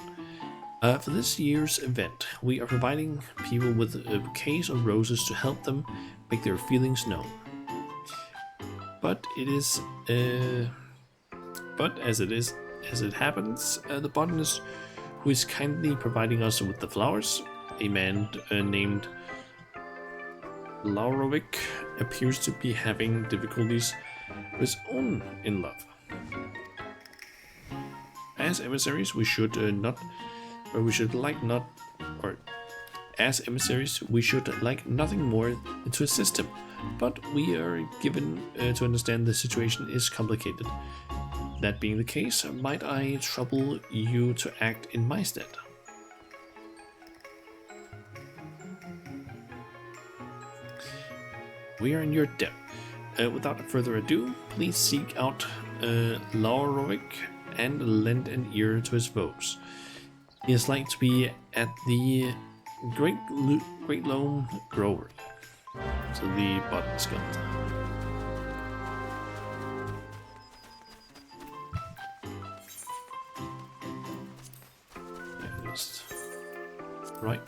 For this year's event, we are providing people with bouquets of roses to help them make their feelings known. But as it happens, the botanist who is kindly providing us with the flowers, a man named Laurovic appears to be having difficulties with his own in love. As emissaries, we should as emissaries, we should like nothing more to assist him. But we are given to understand the situation is complicated. That being the case, might I trouble you to act in my stead? We are in your debt. Without further ado, please seek out Laurovic and lend an ear to his woes. He is like to be at the Great Lone Grower, so the bottom skeleton. Yeah, just right.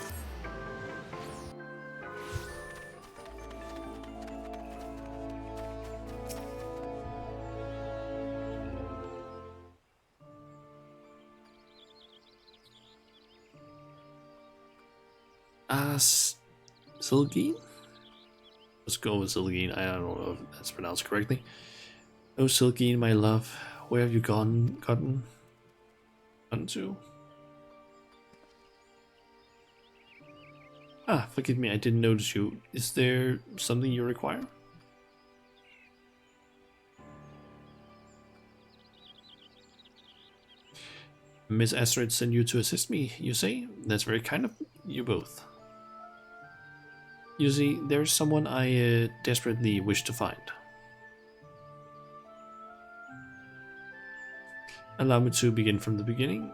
Silgine? Let's go with Silgine. I don't know if that's pronounced correctly. Oh, Silgine, my love, where have you gotten to? Ah, forgive me, I didn't notice you. Is there something you require? Miss Astrid sent you to assist me, you say? That's very kind of you both. You see, there's someone I desperately wish to find. Allow me to begin from the beginning.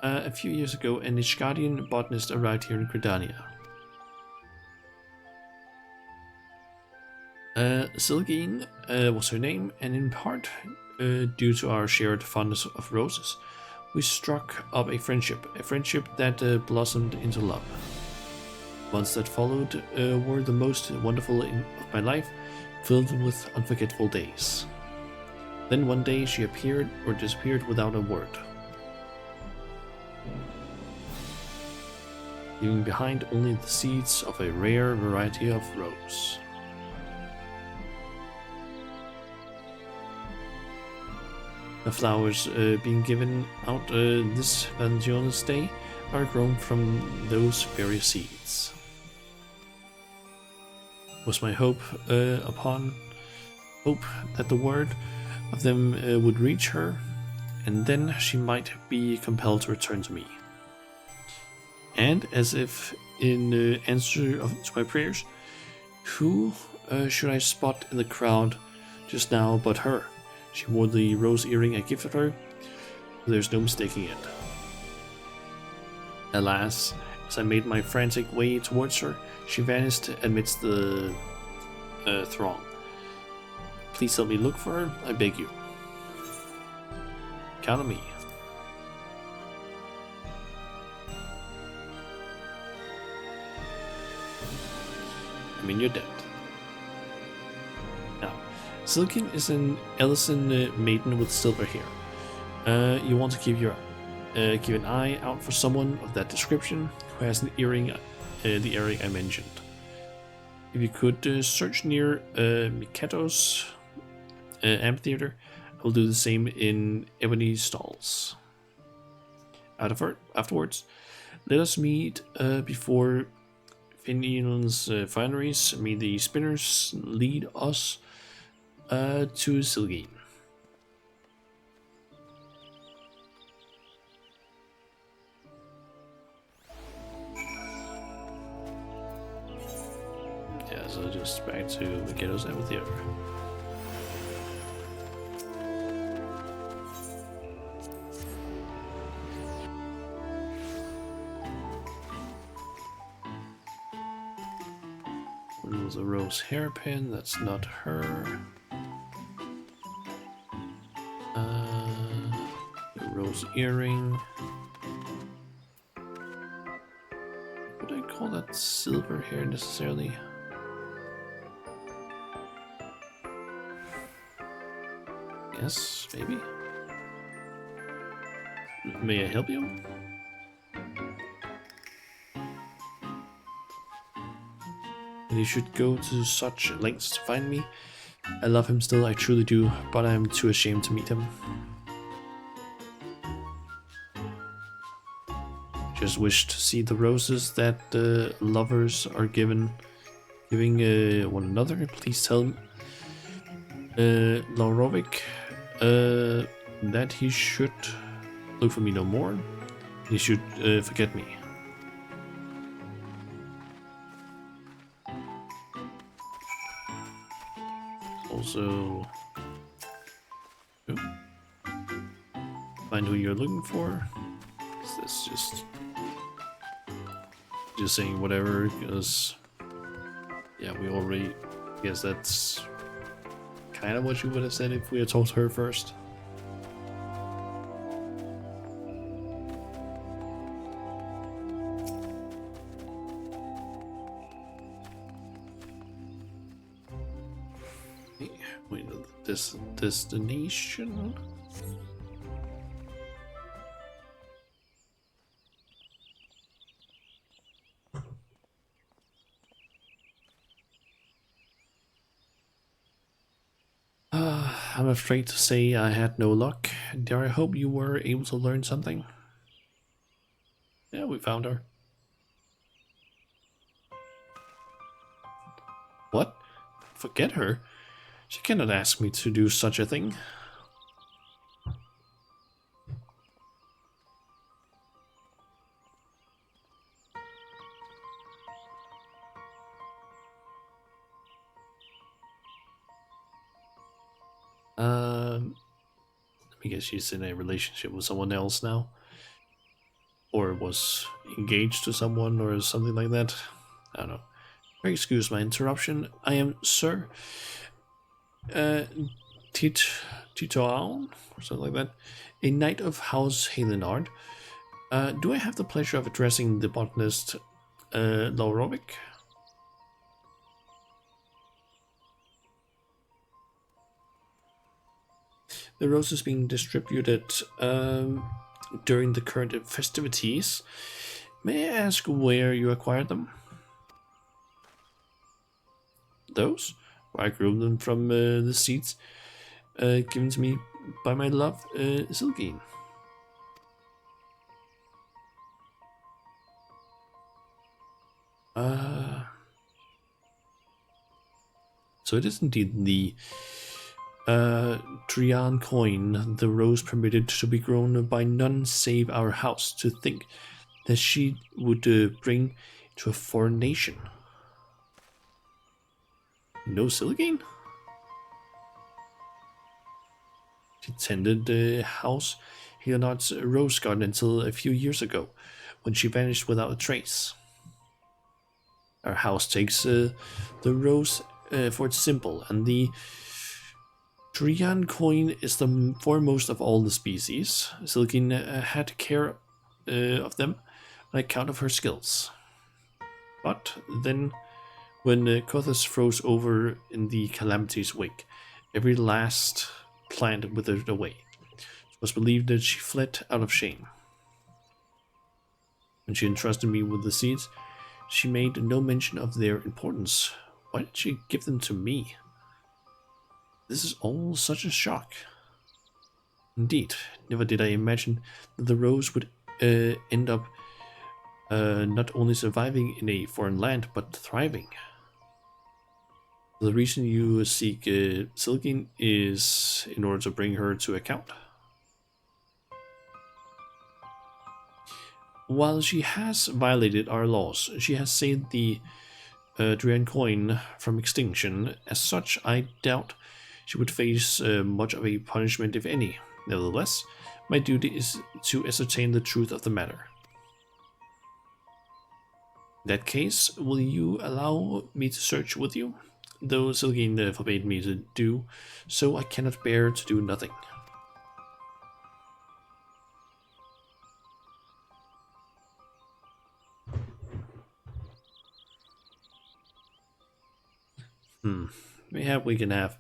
A few years ago, an Ishgardian botanist arrived here in Gridania. Silgine was her name, and in part due to our shared fondness of roses, we struck up a friendship that blossomed into love. Months that followed were the most wonderful of my life, filled with unforgettable days. Then one day she appeared or disappeared without a word, leaving behind only the seeds of a rare variety of rose. The flowers being given out this Valentine's Day are grown from those very seeds. Was my hope that the word of them would reach her, and then she might be compelled to return to me. And as if in answer to my prayers, who should I spot in the crowd just now but her? She wore the rose earring I gifted her, there's no mistaking it. Alas, as I made my frantic way towards her, she vanished amidst the throng. Please help me look for her, I beg you. Count on me. I'm in your debt. Now, Silken is an Ellison maiden with silver hair. You want to keep an eye out for someone of that description who has an earring, the earring I mentioned. If you could search near Miketo's amphitheater, I will do the same in Ebony Stalls. Afterwards, let us meet before Finian's fineries. May the spinners lead us to Silgine. Yeah, so just back to Miketo's amphitheater. Was a rose hairpin, that's not her. A rose earring. Would I call that silver hair necessarily? Yes, maybe. May I help you? and he should go to such lengths to find me. I love him still, I truly do, but I am too ashamed to meet him. Just wish to see the roses that the lovers are giving one another. Please tell Laurovic that he should look for me no more. He should forget me. Also, find who you're looking for. Is this just saying whatever? Because yeah, we already. I guess that's kind of what you would have said if we had told her first. Wait, this destination. I'm afraid to say I had no luck. Dear, I hope you were able to learn something. Yeah, we found her. What? Forget her? She cannot ask me to do such a thing. I guess she's in a relationship with someone else now. Or was engaged to someone or something like that. I don't know. Excuse my interruption. I am Sir Titoal, or something like that, a knight of House Halenard. Do I have the pleasure of addressing the botanist Laurovic? The roses being distributed during the current festivities. May I ask where you acquired them? Those? I grew them from the seeds given to me by my love, Silgine. So it is indeed the Trian coin, the rose permitted to be grown by none save our house. To think that she would bring to a foreign nation. No Silgine? She tended the house Helenard's rose garden until a few years ago, when she vanished without a trace. Our house takes the rose for its symbol, and the Trian coin is the foremost of all the species. Silgine had care of them on account of her skills. But then, when Cothas froze over in the calamity's wake, every last plant withered away. It was believed that she fled out of shame. When she entrusted me with the seeds, she made no mention of their importance. Why did she give them to me? This is all such a shock. Indeed, never did I imagine that the rose would end up not only surviving in a foreign land, but thriving. The reason you seek Silgine is in order to bring her to account. While she has violated our laws, she has saved the Drian coin from extinction. As such, I doubt she would face much of a punishment, if any. Nevertheless, my duty is to ascertain the truth of the matter. In that case, will you allow me to search with you? Though Silgine forbade me to do so, I cannot bear to do nothing. Mayhap we can have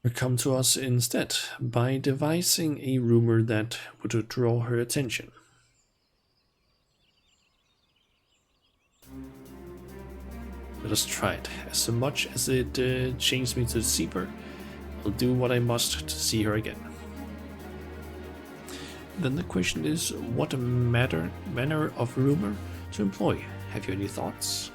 her come to us instead, by devising a rumor that would draw her attention. Let us try it. As much as it changed me to deceiver, I'll do what I must to see her again. Then the question is, what manner of rumor to employ? Have you any thoughts?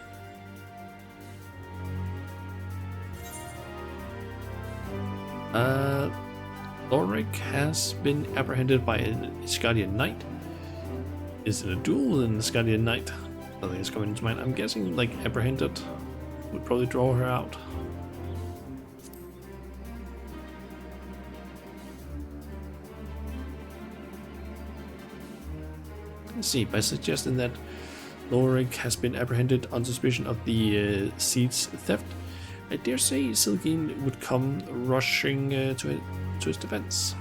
Lorik has been apprehended by an Iskadian knight. Is it a duel with an Iskadian knight? Nothing is coming to mind. I'm guessing like apprehended would probably draw her out. Let's see, by suggesting that Lorik has been apprehended on suspicion of the seed's theft, I dare say Silgin would come rushing to his defense.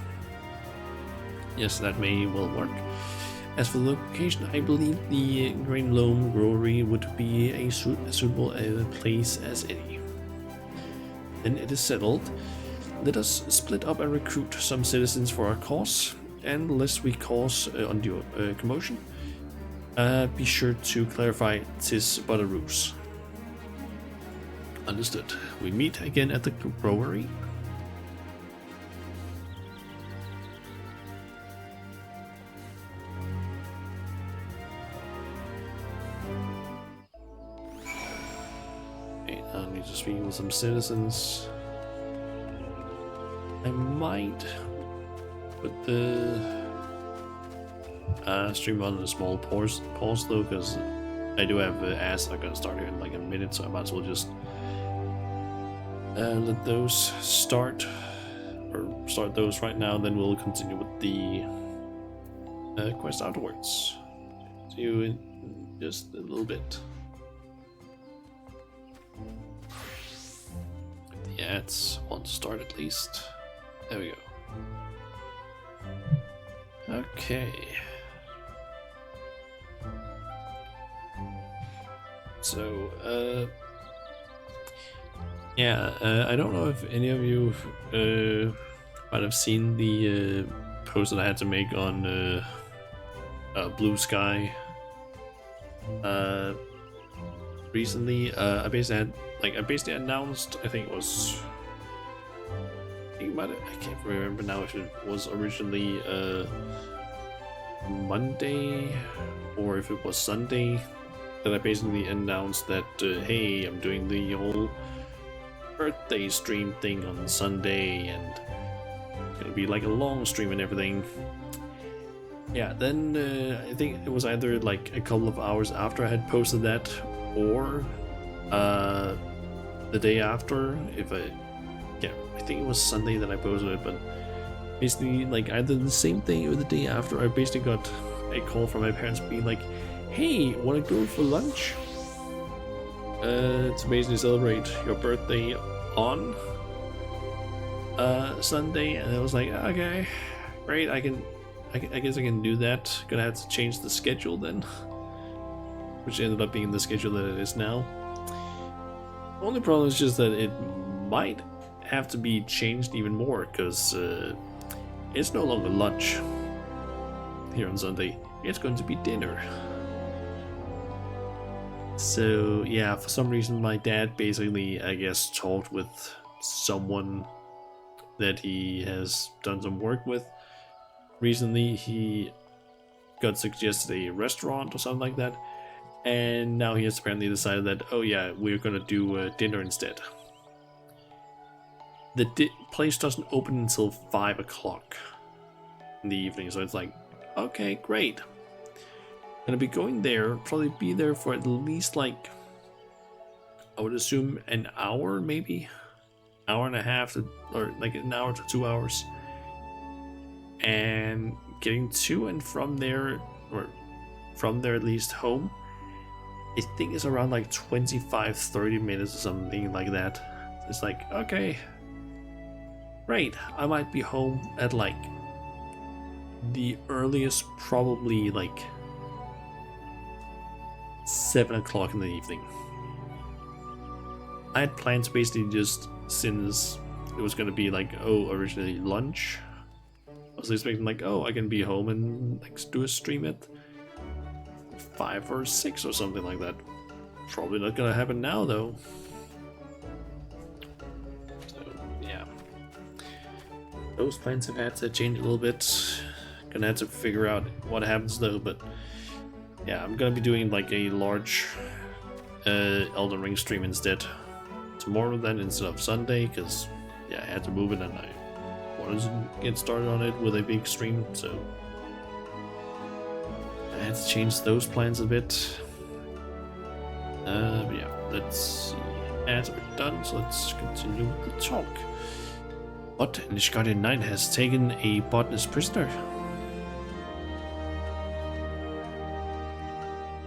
Yes, that may well work. As for the location, I believe the Grain Loam Brewery would be a suitable place as any. Then it is settled. Let us split up and recruit some citizens for our cause, and lest we cause undue commotion, be sure to clarify 'tis but a ruse. Understood. We meet again at the brewery. Okay, I need to speak with some citizens. I might put the stream on a small pause though, because I do have ads that are gonna start here in like a minute, so I might as well just let those start, or start those right now, then we'll continue with the quest afterwards. See you in just a little bit. The ads want to start at least. There we go. Okay. So, yeah, I don't know if any of you might have seen the post that I had to make on Blue Sky recently. I basically announced, I think it was, I can't remember now if it was originally Monday or if it was Sunday, that I basically announced that hey, I'm doing the whole birthday stream thing on Sunday, and it's gonna be like a long stream and everything. Yeah, then I think it was either like a couple of hours after I had posted that, or the day after. I think it was Sunday that I posted it, but basically like either the same thing or the day after, I basically got a call from my parents being like, hey, wanna go for lunch? To basically celebrate your birthday on Sunday, and I was like, okay, great, I guess I can do that. Gonna have to change the schedule then, which ended up being the schedule that it is now. The only problem is just that it might have to be changed even more, because it's no longer lunch here on Sunday, it's going to be dinner. So yeah, for some reason my dad basically, I guess, talked with someone that he has done some work with recently. He got suggested a restaurant or something like that, and now he has apparently decided that, oh yeah, we're gonna do dinner instead. The place doesn't open until 5 o'clock in the evening, so it's like, okay, great. Gonna be going there, probably be there for at least like, I would assume an hour, maybe hour and a half, or like an hour to 2 hours, and getting to and from there, or from there at least home, I think it's around like 25-30 minutes or something like that. It's like, okay, great, I might be home at like the earliest, probably like 7 o'clock in the evening. I had planned to basically just, since it was going to be like, oh, originally lunch, I was expecting like, oh, I can be home and like do a stream at 5 or 6 or something like that. Probably not gonna happen now, though. So, yeah. Those plans have had to change a little bit. Gonna have to figure out what happens, though, but yeah, I'm gonna be doing like a large Elden Ring stream instead. Tomorrow then instead of Sunday, because yeah, I had to move it and I wanted to get started on it with a big stream, so I had to change those plans a bit. But yeah, let's see. Ads are done, so let's continue with the talk. But Nishgard's Knight has taken a botanist prisoner.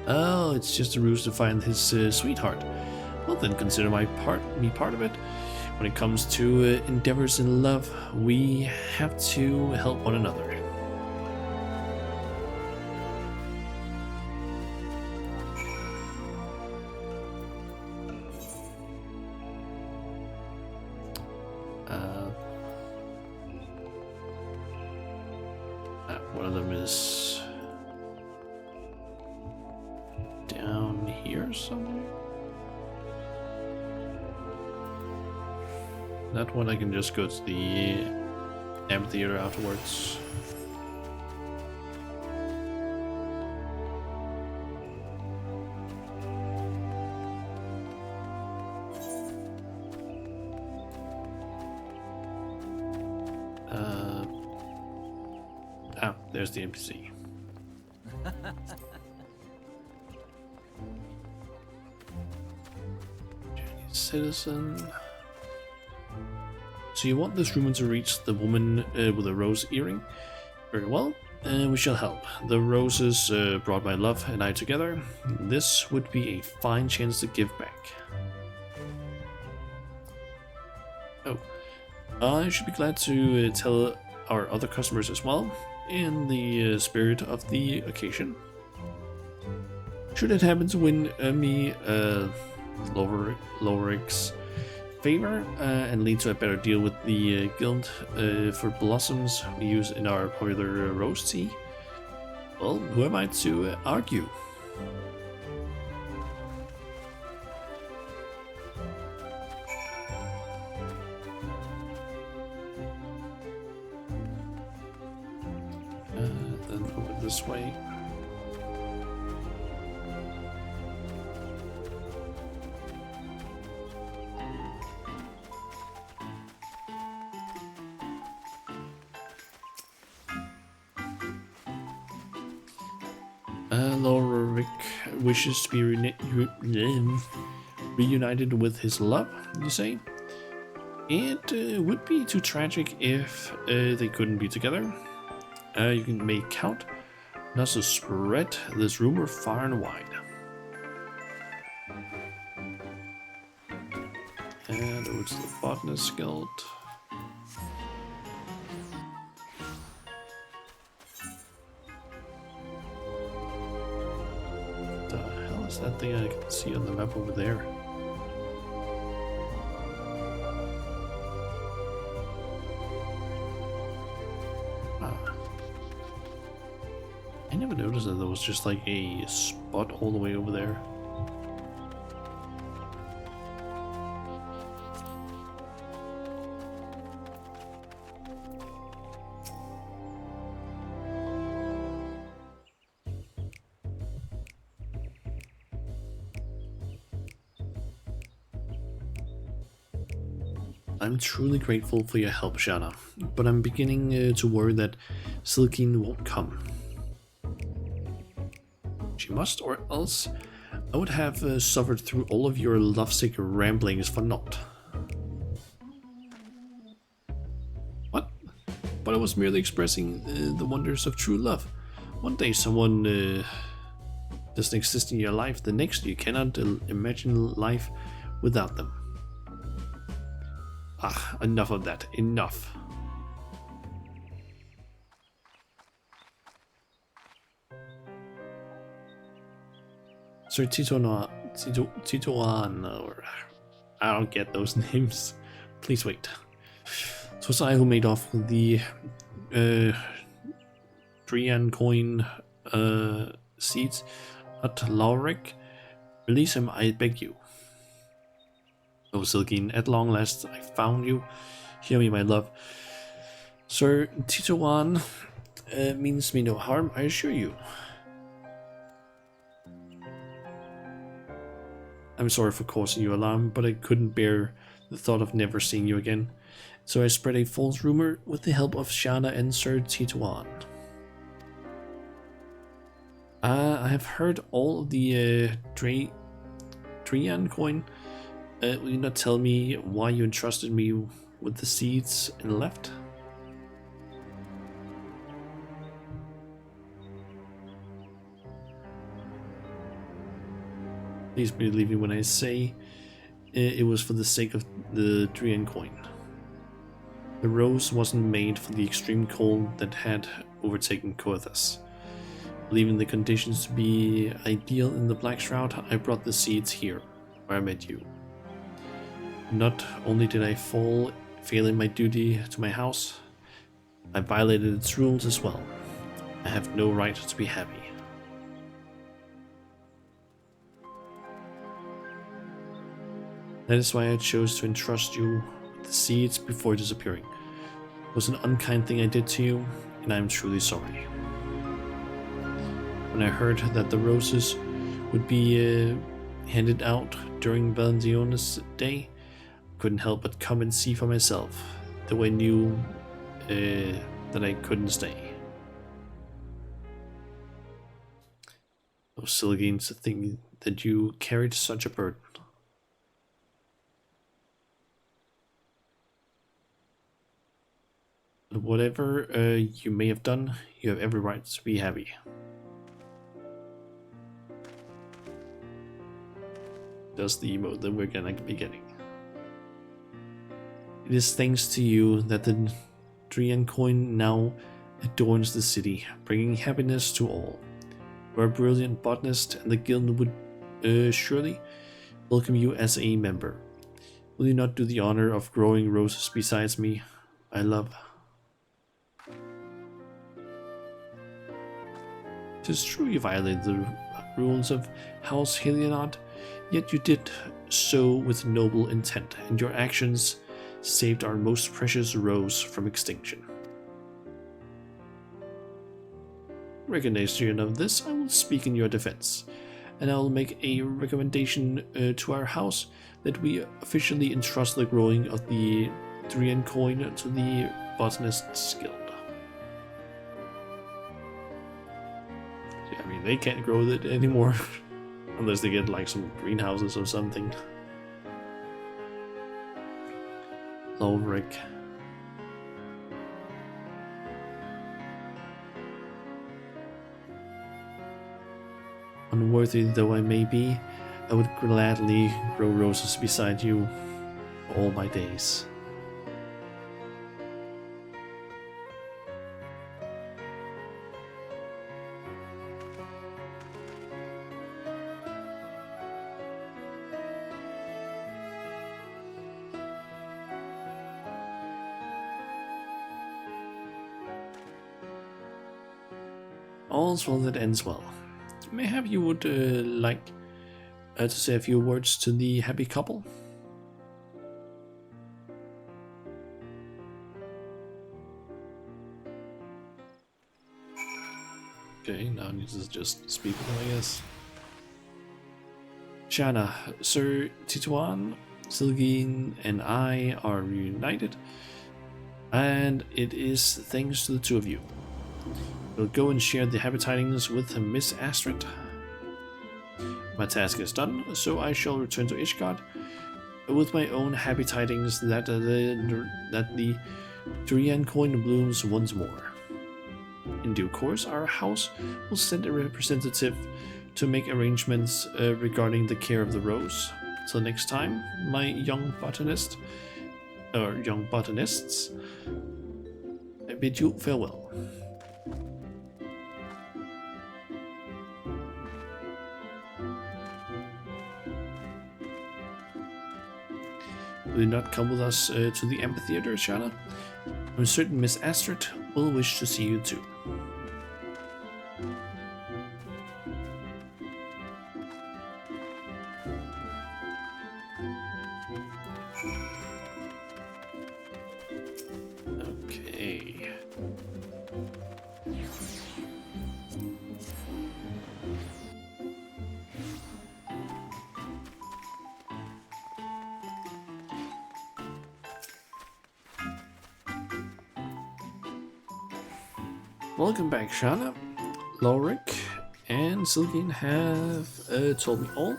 Oh, it's just a ruse to find his sweetheart. Well then, consider me part of it. When it comes to endeavors in love, we have to help one another. One of them is down here somewhere. That one I can just go to the amphitheater afterwards. There's the NPC. Citizen. So you want this rumor to reach the woman with a rose earring? Very well, we shall help. The roses brought my love and I together. This would be a fine chance to give back. Oh, I should be glad to tell our other customers as well, in the spirit of the occasion. Should it happen to win me Lorik's favor and lead to a better deal with the guild for blossoms we use in our popular rose tea, well, who am I to argue? Then over this way. Lorik wishes to be reunited with his love, you say? It would be too tragic if they couldn't be together. You can make count, not to spread this rumor far and wide. And over to the Botanist Guild. What the hell is that thing I can see on the map over there? I never noticed that there was just like a spot all the way over there. I'm truly grateful for your help, Shana, but I'm beginning to worry that Silkine won't come. She must, or else I would have suffered through all of your lovesick ramblings for naught. What? But I was merely expressing the wonders of true love. One day someone doesn't exist in your life, the next you cannot imagine life without them. Ah, enough of that, enough. Sir Titoan, or I don't get those names. Please wait. 'Twas I who made off with the Drian coin seeds at Lauric. Release him, I beg you. Oh, Silgine, at long last I found you. Hear me, my love. Sir Tituan means me no harm, I assure you. I'm sorry for causing you alarm, but I couldn't bear the thought of never seeing you again. So I spread a false rumor with the help of Shana and Sir Tituan. I have heard all the Trian coin. Will you not tell me why you entrusted me with the seeds and left? Please believe me when I say it was for the sake of the Trian coin. The rose wasn't made for the extreme cold that had overtaken Coethus. Believing the conditions to be ideal in the Black Shroud, I brought the seeds here, where I met you. Not only did I fail in my duty to my house, I violated its rules as well. I have no right to be happy. That is why I chose to entrust you with the seeds before disappearing. It was an unkind thing I did to you, and I am truly sorry. When I heard that the roses would be handed out during Valentine's Day, I couldn't help but come and see for myself, though I knew that I couldn't stay. Oh, Silgine, to think that you carried such a burden. But whatever you may have done, you have every right to be happy. That's the emote that we're gonna be getting. It is thanks to you that the Trian coin now adorns the city, bringing happiness to all. You are a brilliant botanist, and the guild would surely welcome you as a member. Will you not do the honor of growing roses besides me? I love. It is true you violated the rules of House Helionot, yet you did so with noble intent, and your actions saved our most precious rose from extinction. In recognition of this, I will speak in your defense, and I will make a recommendation to our house that we officially entrust the growing of the Trian coin to the Botanists Guild. I mean, they can't grow it anymore unless they get like some greenhouses or something. Loverick. Unworthy though I may be, I would gladly grow roses beside you all my days. All's well that ends well. Mayhap you would like to say a few words to the happy couple? Okay, now I need to just speak with them, I guess. Shana, Sir Tituan, Silgine, and I are reunited, and it is thanks to the two of you. We'll go and share the happy tidings with Miss Astrid. My task is done, so I shall return to Ishgard with my own happy tidings that the Trian coin blooms once more. In due course, our house will send a representative to make arrangements regarding the care of the rose. Till next time, my young botanists, I bid you farewell. Will you not come with us to the amphitheater, Shana? I'm certain Miss Astrid will wish to see you too. welcome back, Shana. Lorik and Sylvain have told me all.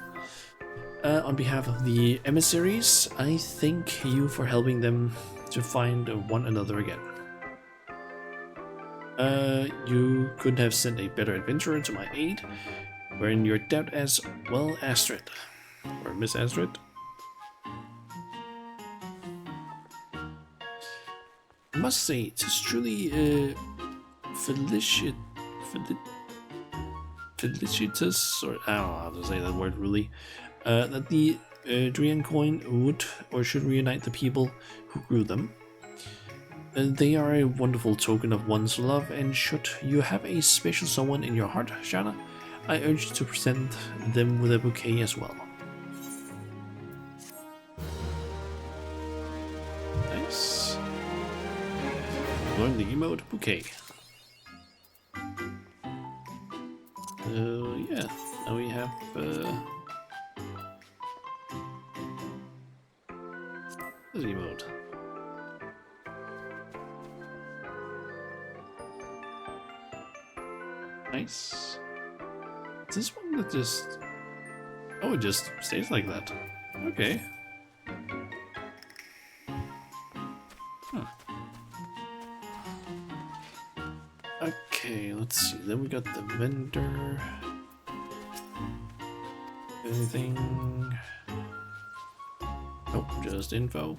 On behalf of the emissaries, I thank you for helping them to find one another again. You couldn't have sent a better adventurer to my aid. We're in your debt as well, Astrid. Or Miss Astrid. I must say, it is truly felicitous, or I don't know how to say that word really, that the Drian coin would or should reunite the people who grew them. They are a wonderful token of one's love, and should you have a special someone in your heart, Shana, I urge you to present them with a bouquet as well. Nice. Learn the emote bouquet. Yeah, now we have this emote. Nice. Is this one that just... Oh, it just stays like that. Okay. Huh. Okay, let's see. Then we got the vendor. Anything? Nope, just info.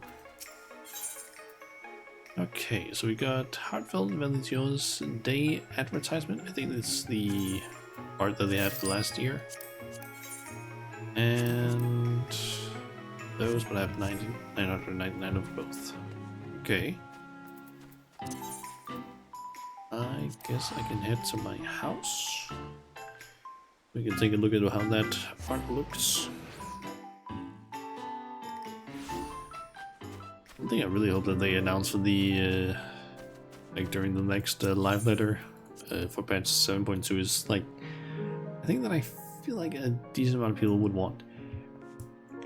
Okay, so we got Heartfelt Valentine's Day advertisement. I think it's the part that they had last year. And those, but I have 999 of both. Okay. I guess I can head to my house. We can take a look at how that part looks. One thing I really hope that they announce for the like during the next live letter for patch 7.2 is like, I think that I feel like a decent amount of people would want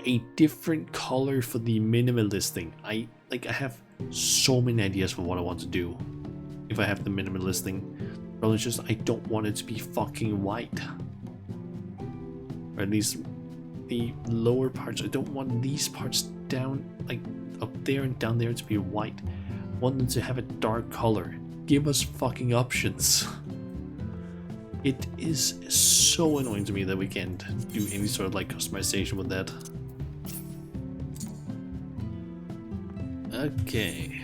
a different color for the minimalist thing. I have so many ideas for what I want to do if I have the minimalist thing. But it's just I don't want it to be fucking white. Or at least the lower parts. I don't want these parts down, like up there and down there, to be white. I want them to have a dark color. Give us fucking options. It is so annoying to me that we can't do any sort of like customization with that. Okay.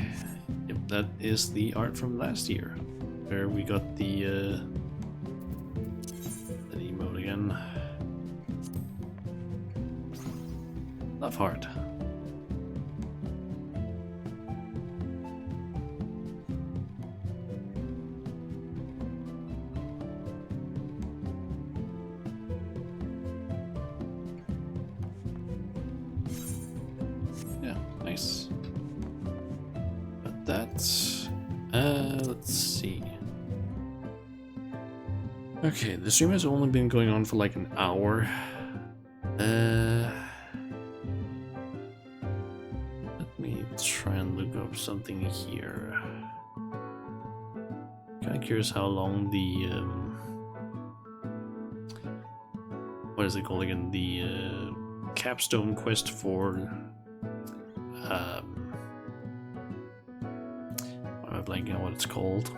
Yep, that is the art from last year. Where we got the emote again. Love heart. Yeah, nice. But that's let's see. Okay, the stream has only been going on for like an hour. Let me try and look up something here. Kind of curious how long the what is it called again? The capstone quest for why am I blanking on what it's called?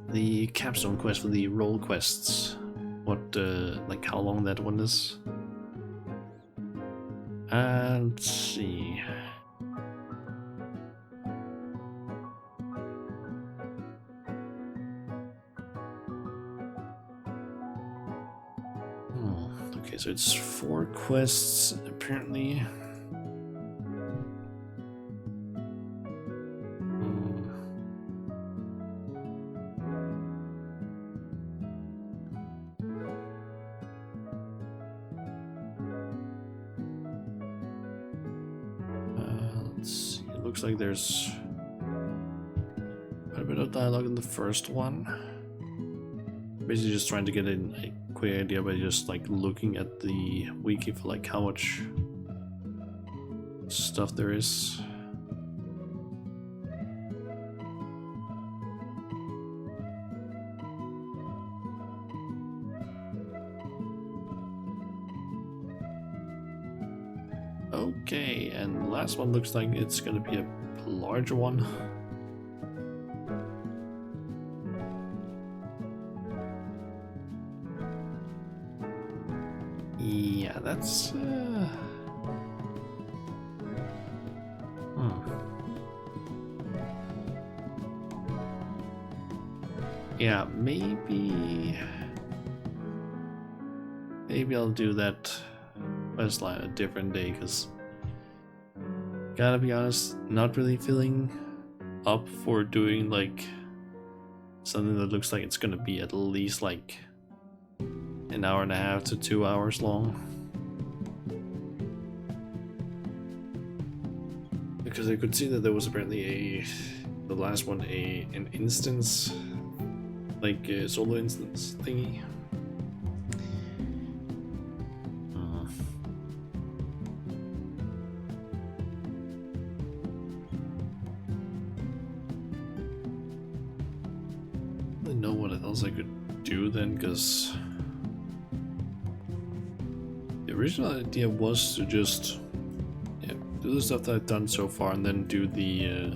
The capstone quest for the role quests. What, like how long that one is? Let's see. Okay, so it's 4 quests apparently. Let's see. It looks like there's quite a bit of dialogue in the first one. Basically just trying to get in a quick idea by just like looking at the wiki for like how much stuff there is. Okay, and the last one looks like it's gonna be a larger one. Yeah, that's yeah, maybe I'll do that quest line a different day, because gotta be honest, not really feeling up for doing like something that looks like it's gonna be at least like an hour and a half to 2 hours long. Because I could see that there was apparently the last one, an instance, like a solo instance thingy. I don't know what else I could do then, because the original idea was to just do the stuff that I've done so far and then do the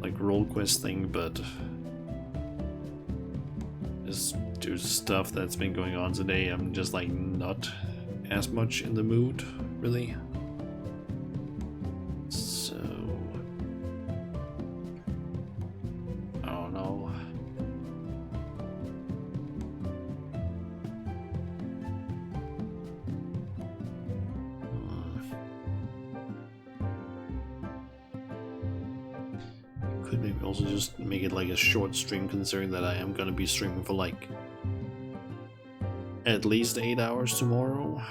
like role quest thing, but just do stuff that's been going on today. I'm just like not as much in the mood, really. So I don't know. Could maybe also just make it like a short stream, considering that I am gonna be streaming for like at least 8 hours tomorrow.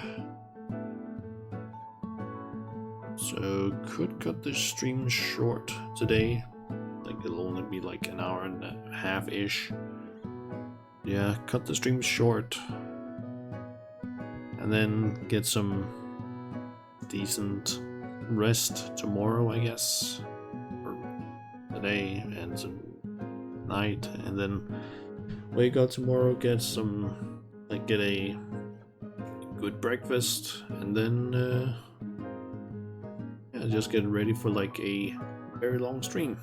So could cut the stream short today. Like it'll only be like an hour and a half-ish. Yeah, cut the stream short. And then get some decent rest tomorrow, I guess. Today and some night, and then wake up tomorrow, get some get a good breakfast, and then yeah, just get ready for like a very long stream.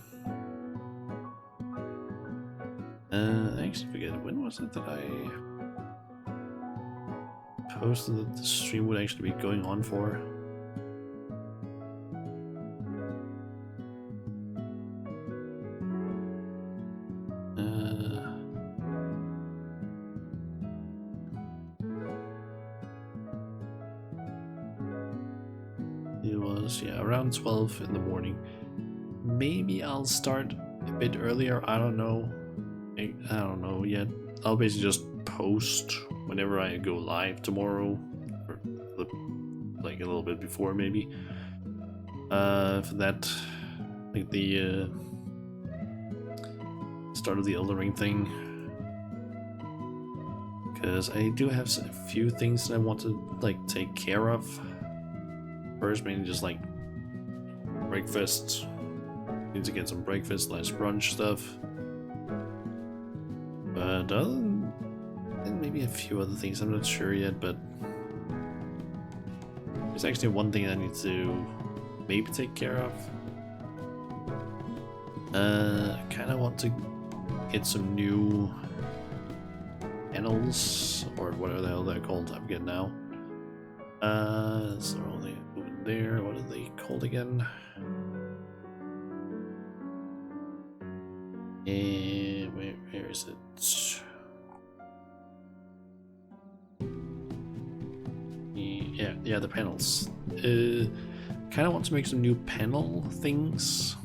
I actually forget, when was it that I posted that the stream would actually be going on for? It was, yeah, around 12 in the morning. Maybe I'll start a bit earlier, I don't know. I don't know yet. I'll basically just post whenever I go live tomorrow, or like a little bit before maybe. For that, like the start of the Elden Ring thing. Because I do have a few things that I want to like take care of. First, mainly just like breakfast. Need to get some breakfast / brunch stuff. But other than, and maybe a few other things, I'm not sure yet, but there's actually one thing I need to maybe take care of. I kind of want to get some new panels, or whatever the hell they're called, I forget now. So all they over there, what are they called again? Where is it? Yeah, the panels. Kind of want to make some new panel things,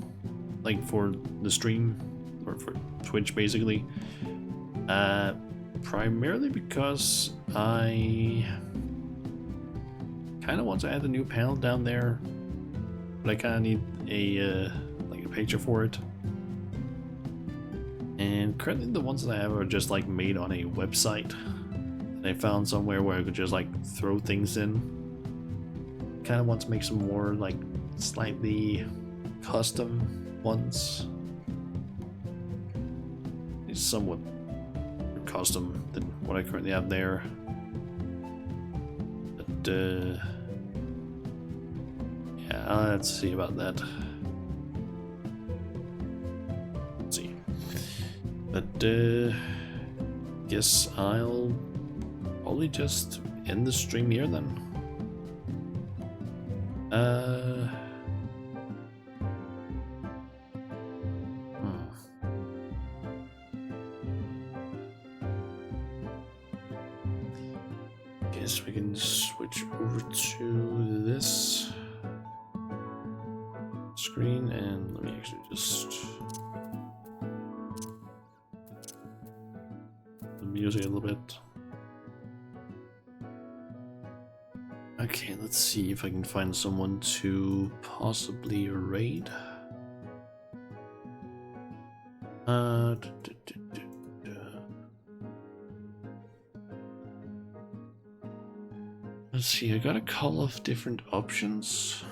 like for the stream, or for Twitch basically. Primarily because I kind of want to add a new panel down there, but I kind of need a like a picture for it. And currently the ones that I have are just like made on a website, I found somewhere where I could just like throw things in. Kind of want to make some more like slightly custom ones. It's somewhat custom than what I currently have there. But yeah, I'll have to see about that. Let's see. But guess I'll probably just end the stream here then. Guess we can switch over to this screen and let me actually just the music a little bit. Okay, let's see if I can find someone to possibly raid. Let's see, I got a couple of different options.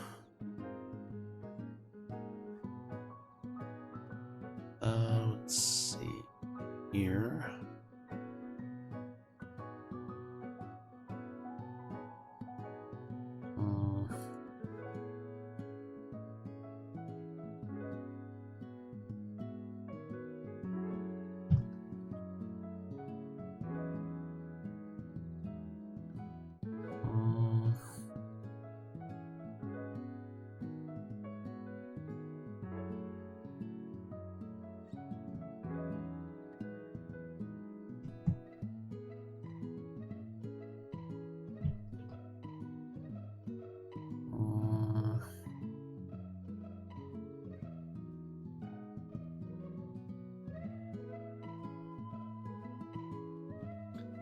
Let's see here.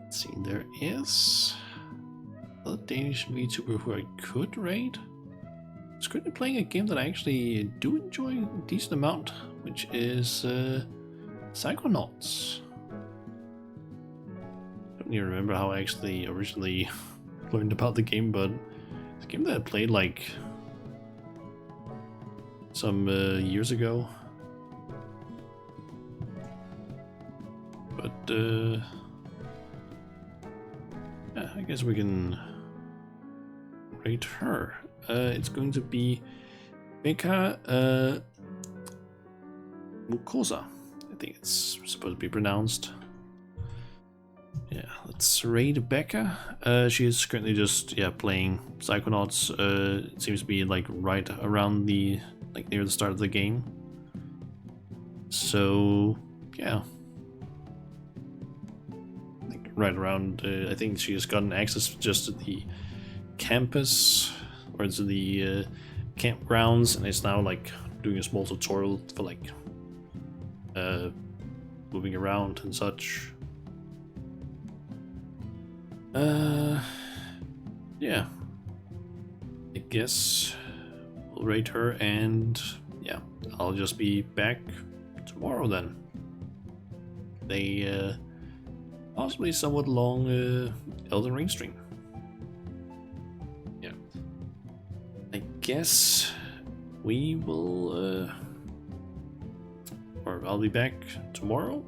Let's see, there is a Danish VTuber who I could raid. It's currently playing a game that I actually do enjoy a decent amount, which is Psychonauts. I don't even remember how I actually originally learned about the game, but it's a game that I played like some years ago. But yeah, I guess we can rate her. It's going to be Becca Mucosa. I think it's supposed to be pronounced. Yeah, let's raid Becca. She is currently just playing Psychonauts. It seems to be like right around the near the start of the game. So yeah. Right around, I think she has gotten access just to the campus or to the campgrounds, and is now like doing a small tutorial for like moving around and such. Yeah, I guess we'll rate her, and yeah, I'll just be back tomorrow then. They possibly somewhat long Elden Ring stream. Yeah. I guess we will or I'll be back tomorrow.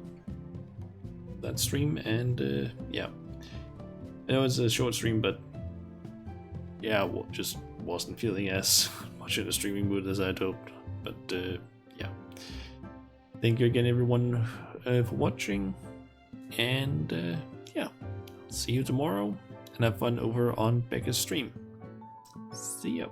That stream, and yeah. I know it's a short stream, but yeah, just wasn't feeling as much in a streaming mood as I'd hoped. But yeah. Thank you again everyone for watching. And yeah, see you tomorrow, and have fun over on Becca's stream. See ya.